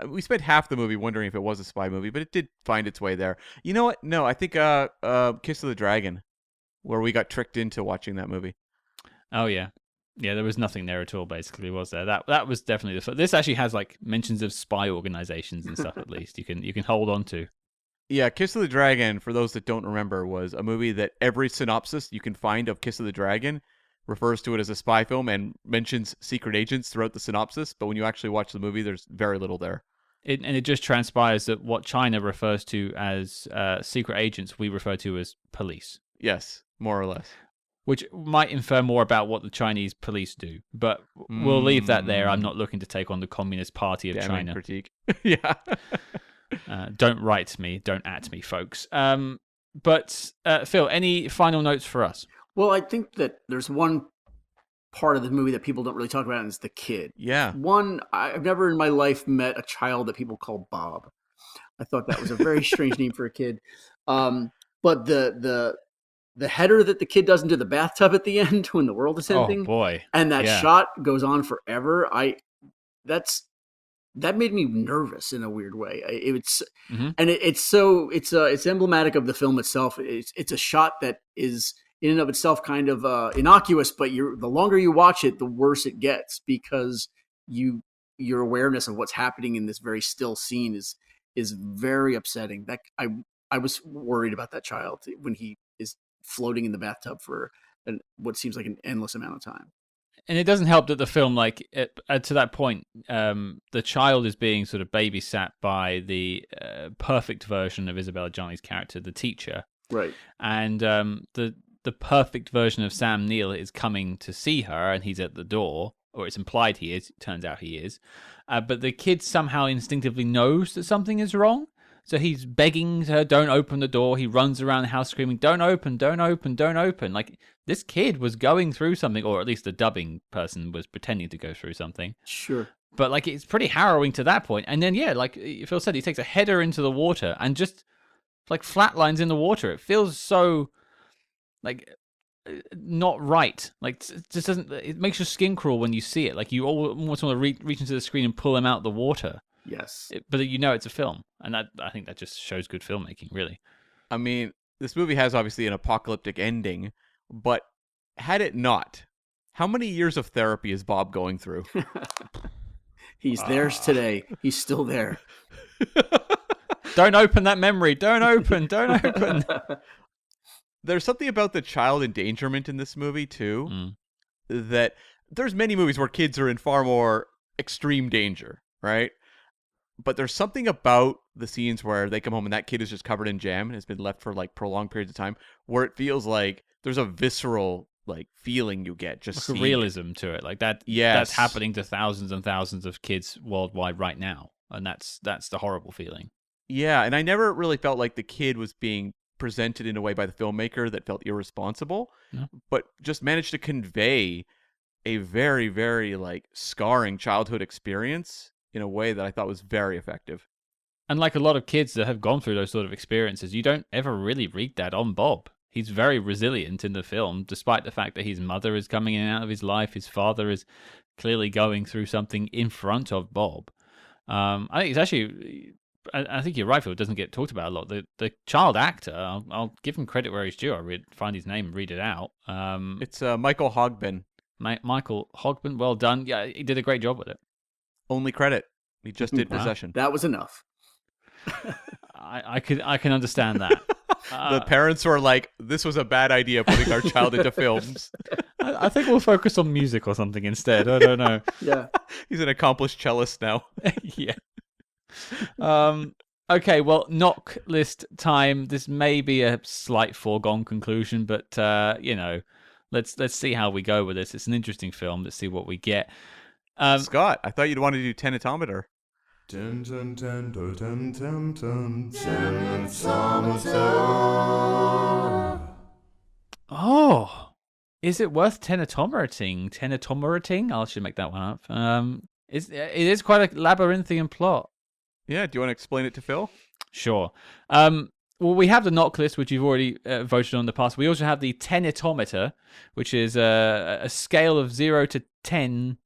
we spent half the movie wondering if it was a spy movie, but it did find its way there. You know what? No, I think Kiss of the Dragon, where we got tricked into watching that movie. Oh yeah. Yeah, there was nothing there at all, basically, was there? That was definitely the... This actually has, like, mentions of spy organizations and stuff, at least. You can hold on to. Yeah, Kiss of the Dragon, for those that don't remember, was a movie that every synopsis you can find of Kiss of the Dragon refers to it as a spy film and mentions secret agents throughout the synopsis, but when you actually watch the movie, there's very little there. And it just transpires that what China refers to as secret agents, we refer to as police. Yes, more or less. Which might infer more about what the Chinese police do, but we'll leave that there. I'm not looking to take on the Communist Party of China. Critique. Yeah. Don't write me, don't at me, folks. But Phil, any final notes for us? Well, I think that there's one part of the movie that people don't really talk about, and it's the kid. Yeah. I've never in my life met a child that people call Bob. I thought that was a very strange name for a kid. But the header that the kid does into the bathtub at the end when the world is ending. Oh boy! And that shot goes on forever. That made me nervous in a weird way. It's emblematic of the film itself. It's a shot that is in and of itself kind of innocuous, but the longer you watch it, the worse it gets, because your awareness of what's happening in this very still scene is very upsetting. That I was worried about that child when he is floating in the bathtub for what seems like an endless amount of time. And it doesn't help that the film, to that point, the child is being sort of babysat by the perfect version of Isabelle Adjani's character, the teacher. Right. And the perfect version of Sam Neill is coming to see her, and he's at the door, or it's implied he is. It turns out he is. But the kid somehow instinctively knows that something is wrong. So he's begging her, don't open the door. He runs around the house screaming, don't open, don't open, don't open. Like, this kid was going through something, or at least the dubbing person was pretending to go through something. Sure. But, like, it's pretty harrowing to that point. And then, yeah, like Phil said, he takes a header into the water and just, like, flatlines in the water. It feels so, like, not right. Like, it just doesn't... It makes your skin crawl when you see it. Like, you almost want to reach into the screen and pull him out the water. Yes. But you know it's a film. And I think that just shows good filmmaking, really. I mean, this movie has obviously an apocalyptic ending, but had it not, how many years of therapy is Bob going through? He's theirs today. He's still there. Don't open that memory. Don't open. Don't open. There's something about the child endangerment in this movie, too, that there's many movies where kids are in far more extreme danger, right? But there's something about the scenes where they come home and that kid is just covered in jam and has been left for like prolonged periods of time, where it feels like there's a visceral like feeling you get, just like a realism to it, like that. Yes. That's happening to thousands and thousands of kids worldwide right now, and that's the horrible feeling. Yeah, and I never really felt like the kid was being presented in a way by the filmmaker that felt irresponsible, but just managed to convey a very, very like scarring childhood experience in a way that I thought was very effective. And like a lot of kids that have gone through those sort of experiences, you don't ever really read that on Bob. He's very resilient in the film, despite the fact that his mother is coming in and out of his life. His father is clearly going through something in front of Bob. I think it's actually, I think you're right, Phil, it doesn't get talked about a lot. The child actor, I'll give him credit where he's due. Find his name and read it out. It's Michael Hogbin. Michael Hogbin, well done. Yeah, he did a great job with it. Only credit. He just did Possession. That was enough. I can understand that. The parents were like, this was a bad idea putting our child into films. I think we'll focus on music or something instead. I don't know. Yeah. He's an accomplished cellist now. Yeah. Okay, well, knock list time. This may be a slight foregone conclusion, but let's see how we go with this. It's an interesting film. Let's see what we get. Scott, I thought you'd want to do Tenetometer. Oh, is it worth Tenetometering? I should make that one up. It is quite a labyrinthian plot. Yeah, do you want to explain it to Phil? Sure. Well, we have the knock list, which you've already voted on in the past. We also have the Tenetometer, which is a scale of 0 to 10.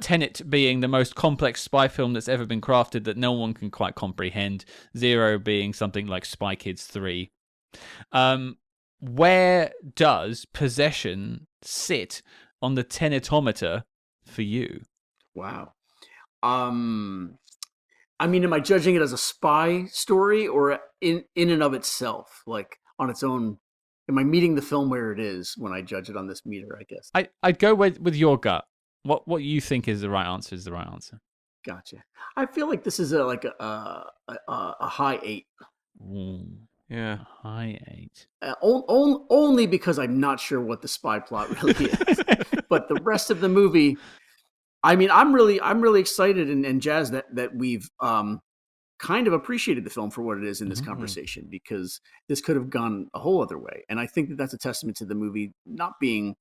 Tenet being the most complex spy film that's ever been crafted that no one can quite comprehend. 0 being something like Spy Kids 3. Where does Possession sit on the Tenetometer for you? Wow. I mean, am I judging it as a spy story or in and of itself, like on its own? Am I meeting the film where it is when I judge it on this meter, I guess? I'd go with your gut. What you think is the right answer is the right answer. Gotcha. I feel like this is a high 8. Ooh, Yeah. high 8. Only because I'm not sure what the spy plot really is. But the rest of the movie, I mean, I'm really excited and jazzed that we've kind of appreciated the film for what it is in this conversation, because this could have gone a whole other way. And I think that that's a testament to the movie not being,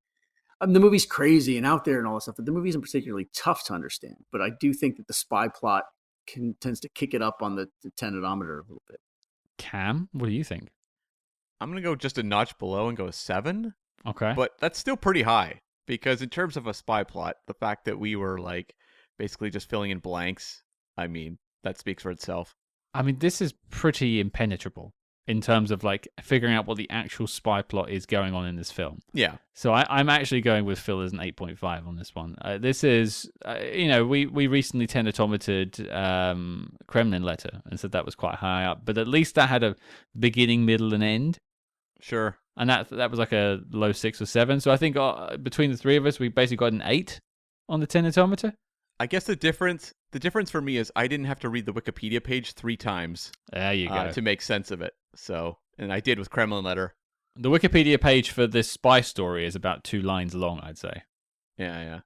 the movie's crazy and out there and all that stuff, but the movie isn't particularly tough to understand. But I do think that the spy plot tends to kick it up on the Tenetometer a little bit. Cam, what do you think? I'm going to go just a notch below and go a 7. Okay. But that's still pretty high, because in terms of a spy plot, the fact that we were like basically just filling in blanks, I mean, that speaks for itself. I mean, this is pretty impenetrable in terms of like figuring out what the actual spy plot is going on in this film. Yeah. So I'm actually going with Phil as an 8.5 on this one. This is, we recently Tenetometered Kremlin Letter and said that was quite high up, but at least that had a beginning, middle, and end. Sure. And that was like a low 6 or 7. So I think between the three of us, we basically got an 8 on the Tenetometer. I guess the difference for me is I didn't have to read the Wikipedia page 3 times. There you go. To make sense of it. So, and I did with Kremlin Letter. The Wikipedia page for this spy story is about 2 lines long, I'd say. Yeah.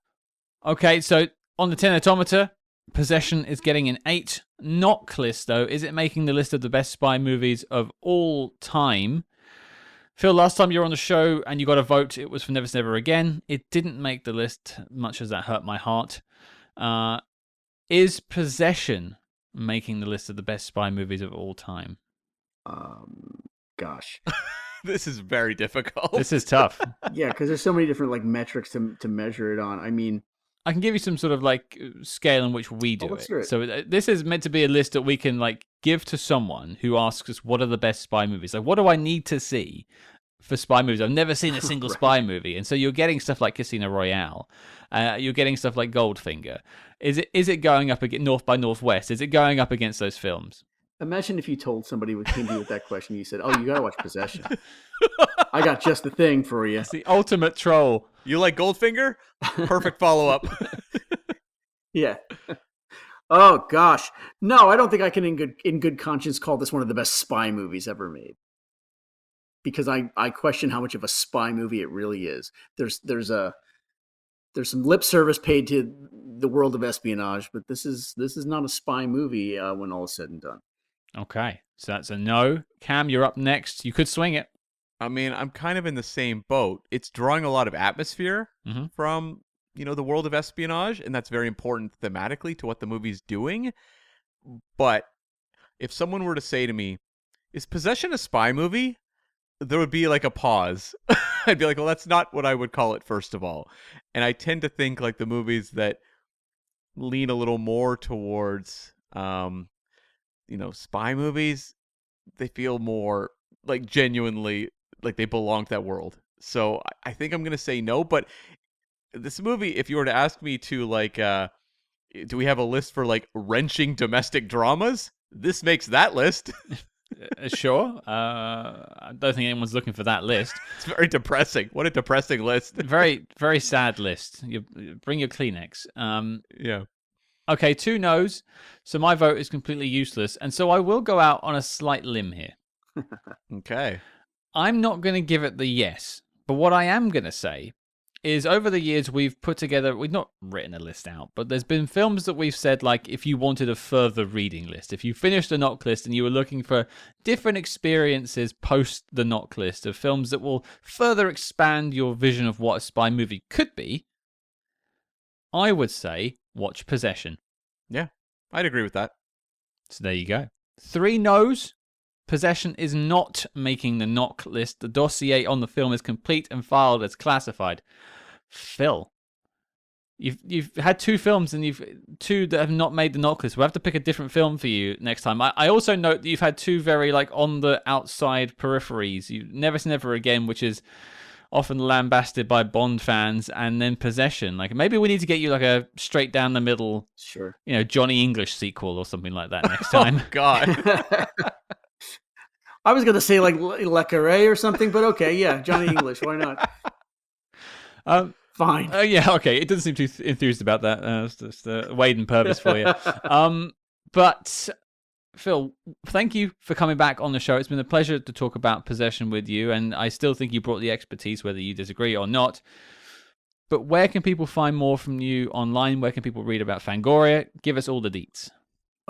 Okay, so on the Tenetometer, Possession is getting an 8. Knock list, though, is it making the list of the best spy movies of all time? Phil, last time you were on the show and you got a vote, it was for Never Say Never Again. It didn't make the list, much as that hurt my heart. Is Possession making the list of the best spy movies of all time? Gosh. This is very difficult. This is tough. Yeah, because there's so many different like metrics to measure it on. I mean, I can give you some sort of like scale in which we do let's it. hear it. So this is meant to be a list that we can like give to someone who asks us, what are the best spy movies? Like, what do I need to see for spy movies? I've never seen a single spy movie. And so you're getting stuff like Casino Royale. You're getting stuff like Goldfinger. Is it going up against North by Northwest? Is it going up against those films? Imagine if you told somebody who came to you with that question, you said, "Oh, you gotta watch Possession. I got just the thing for you." It's the ultimate troll. You like Goldfinger? Perfect follow-up. Yeah. Oh gosh, no, I don't think I can, in good conscience, call this one of the best spy movies ever made. Because I question how much of a spy movie it really is. There's some lip service paid to the world of espionage, but this is not a spy movie when all is said and done. Okay, so that's a no. Cam, you're up next. You could swing it. I mean, I'm kind of in the same boat. It's drawing a lot of atmosphere Mhm. from, the world of espionage, and that's very important thematically to what the movie's doing. But if someone were to say to me, "Is Possession a spy movie?" there would be like a pause. I'd be like, "Well, that's not what I would call it, first of all." And I tend to think like the movies that lean a little more towards, spy movies, they feel more like genuinely like they belong to that world. So I think I'm gonna say no. But this movie, if you were to ask me to like, do we have a list for like wrenching domestic dramas? This makes that list. Sure. I don't think anyone's looking for that list. It's very depressing. What a depressing list. Very, very sad list. You bring your Kleenex. Yeah. Okay, 2 no's. So my vote is completely useless. And so I will go out on a slight limb here. Okay. I'm not going to give it the yes. But what I am going to say is over the years we've not written a list out, but there's been films that we've said, like, if you wanted a further reading list, if you finished the knock list and you were looking for different experiences post the knock list of films that will further expand your vision of what a spy movie could be, I would say watch Possession. Yeah, I'd agree with that. So there you go. 3 no's. Possession is not making the knock list. The dossier on the film is complete and filed as classified. Phil, you've had 2 films and you've 2 that have not made the knock list. We'll have to pick a different film for you next time. I also note that you've had 2 very like on the outside peripheries. You Never Say Never Again, which is often lambasted by Bond fans, and then Possession. Like, maybe we need to get you like a straight down the middle, Sure. Johnny English sequel or something like that next time. Oh, God. I was gonna say like Le Carré or something, but okay, yeah, Johnny English, why not? Fine. Yeah, okay. It doesn't seem too enthused about that. It's just Wade and Purvis for you. But Phil, thank you for coming back on the show. It's been a pleasure to talk about Possession with you, and I still think you brought the expertise, whether you disagree or not. But where can people find more from you online? Where can people read about Fangoria? Give us all the deets.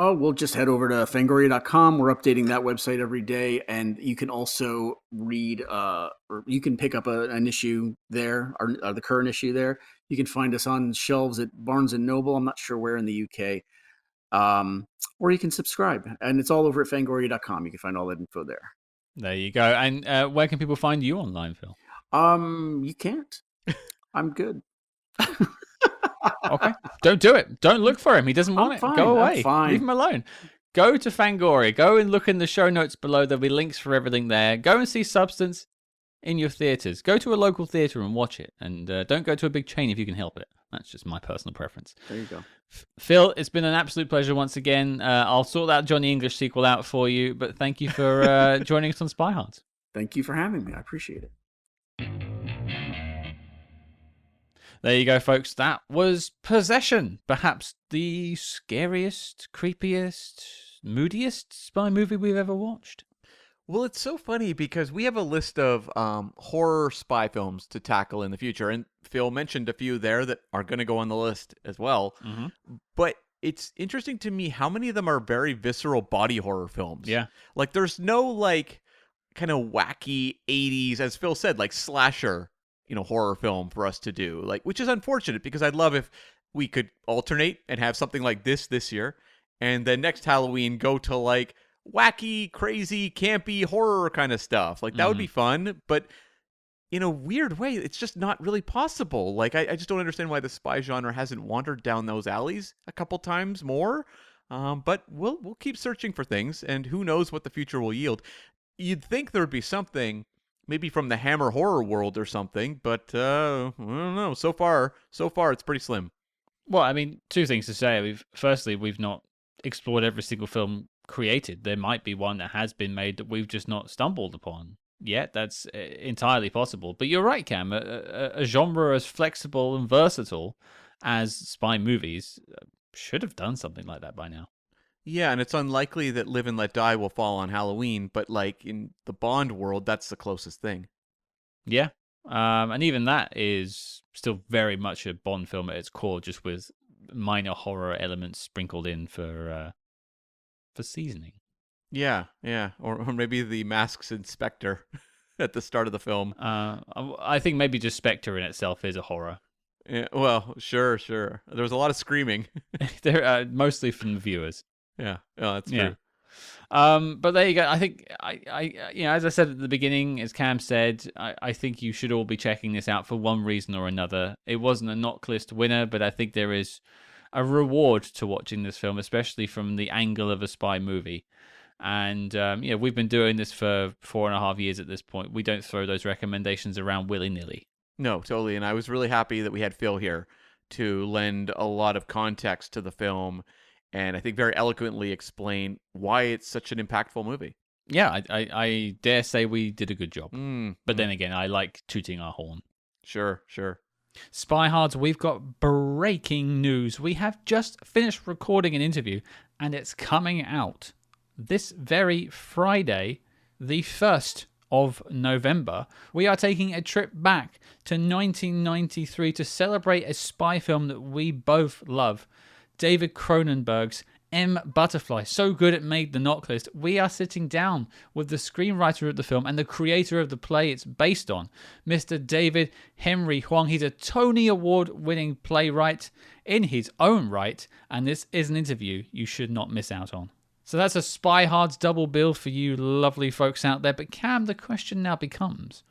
Oh, we'll just head over to fangoria.com. We're updating that website every day, and you can also read, or you can pick up an issue there, or the current issue there. You can find us on shelves at Barnes & Noble. I'm not sure where in the UK. Or you can subscribe, and it's all over at fangoria.com. You can find all that info there. There you go. And where can people find you online, Phil? You can't. I'm good. Okay. Don't do it. Don't look for him. He doesn't want it. Fine, Go away. I'm fine. Leave him alone. Go to Fangoria. Go and look in the show notes below. There'll be links for everything there. Go and see Substance in your theaters. Go to a local theater and watch it. And don't go to a big chain if you can help it. That's just my personal preference. There you go. Phil, it's been an absolute pleasure once again. I'll sort that Johnny English sequel out for you. But thank you for joining us on Spyhards. Thank you for having me. I appreciate it. There you go, folks. That was Possession. Perhaps the scariest, creepiest, moodiest spy movie we've ever watched. Well, it's so funny because we have a list of horror spy films to tackle in the future. And Phil mentioned a few there that are going to go on the list as well. Mm-hmm. But it's interesting to me how many of them are very visceral body horror films. Yeah. Like, there's no, like, kind of wacky 80s, as Phil said, like, slasher, horror film for us to do. Like, which is unfortunate because I'd love if we could alternate and have something like this year. And then next Halloween go to, like, wacky, crazy, campy horror kind of stuff. Like, that would be fun, but in a weird way, it's just not really possible. Like, I just don't understand why the spy genre hasn't wandered down those alleys a couple times more. But we'll keep searching for things, and who knows what the future will yield. You'd think there would be something, maybe from the Hammer horror world or something, but I don't know. So far, it's pretty slim. Well, I mean, 2 things to say. Firstly, we've not explored every single film created. There might be one that has been made that we've just not stumbled upon yet. That's entirely possible. But you're right, Cam. A genre as flexible and versatile as spy movies should have done something like that by now. Yeah, and it's unlikely that Live and Let Die will fall on Halloween, but like in the Bond world, that's the closest thing. Yeah. And even that is still very much a Bond film at its core, just with minor horror elements sprinkled in for seasoning. Yeah. Or maybe the Masked Inspector at the start of the film. I think maybe just Spectre in itself is a horror. Yeah, well, sure. There was a lot of screaming. They're mostly from the viewers. Yeah, that's true. Yeah. But there you go. I think as I said at the beginning, as Cam said, I think you should all be checking this out for one reason or another. It wasn't a knock list winner, but I think there is a reward to watching this film, especially from the angle of a spy movie. And we've been doing this for 4.5 years at this point. We don't throw those recommendations around willy-nilly. No, totally. And I was really happy that we had Phil here to lend a lot of context to the film, and I think very eloquently explain why it's such an impactful movie. Yeah, I dare say we did a good job. But then again, I like tooting our horn. Sure. Spyhards, we've got breaking news. We have just finished recording an interview, and it's coming out this very Friday, the 1st of November. We are taking a trip back to 1993 to celebrate a spy film that we both love. David Cronenberg's M. Butterfly. So good it made the knock list. We are sitting down with the screenwriter of the film and the creator of the play it's based on, Mr. David Henry Hwang. He's a Tony Award-winning playwright in his own right, and this is an interview you should not miss out on. So that's a Spyhards double bill for you lovely folks out there. But Cam, the question now becomes,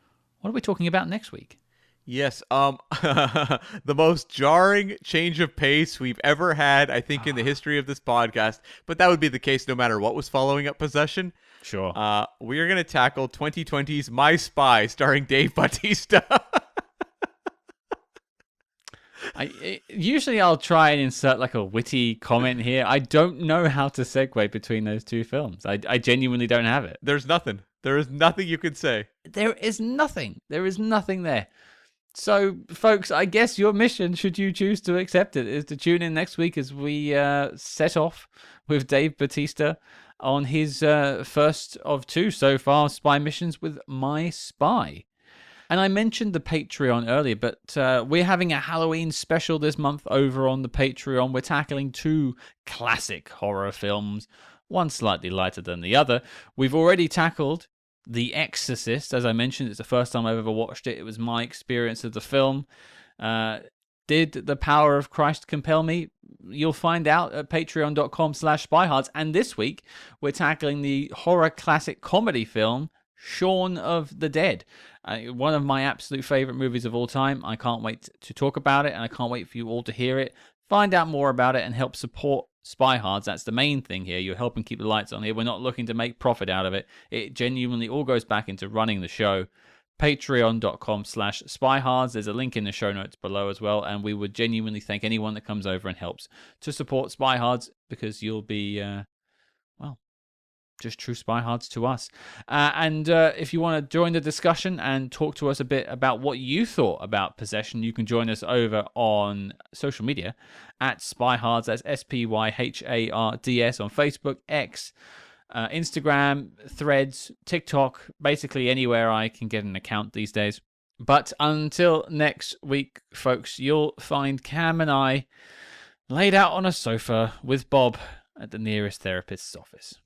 what are we talking about next week? Yes, the most jarring change of pace we've ever had, I think, in the history of this podcast. But that would be the case no matter what was following up Possession. Sure. We are going to tackle 2020's My Spy, starring Dave Bautista. Usually I'll try and insert like a witty comment here. I don't know how to segue between those two films. I genuinely don't have it. There's nothing. There is nothing you can say. There is nothing. There is nothing there. So, folks, I guess your mission, should you choose to accept it, is to tune in next week as we set off with Dave Bautista on his first of two so far spy missions with My Spy. And I mentioned the Patreon earlier, but we're having a Halloween special this month over on the Patreon. We're tackling two classic horror films, one slightly lighter than the other. We've already tackled The Exorcist. As I mentioned, it's the first time I've ever watched it. It was my experience of the film. Did the power of Christ compel me? You'll find out at patreon.com/spyhards. And this week, we're tackling the horror classic comedy film, Shaun of the Dead. One of my absolute favorite movies of all time. I can't wait to talk about it, and I can't wait for you all to hear it, find out more about it, and help support Spyhards. That's the main thing here. You're helping keep the lights on here. We're not looking to make profit out of it. It genuinely all goes back into running the show. Patreon.com/Spyhards. There's a link in the show notes below as well, and we would genuinely thank anyone that comes over and helps to support Spyhards, because you'll be, just true Spyhards to us. And if you want to join the discussion and talk to us a bit about what you thought about Possession, you can join us over on social media at Spyhards. That's SPYHARDS on Facebook, X, Instagram, Threads, TikTok, basically anywhere I can get an account these days. But until next week, folks, you'll find Cam and I laid out on a sofa with Bob at the nearest therapist's office.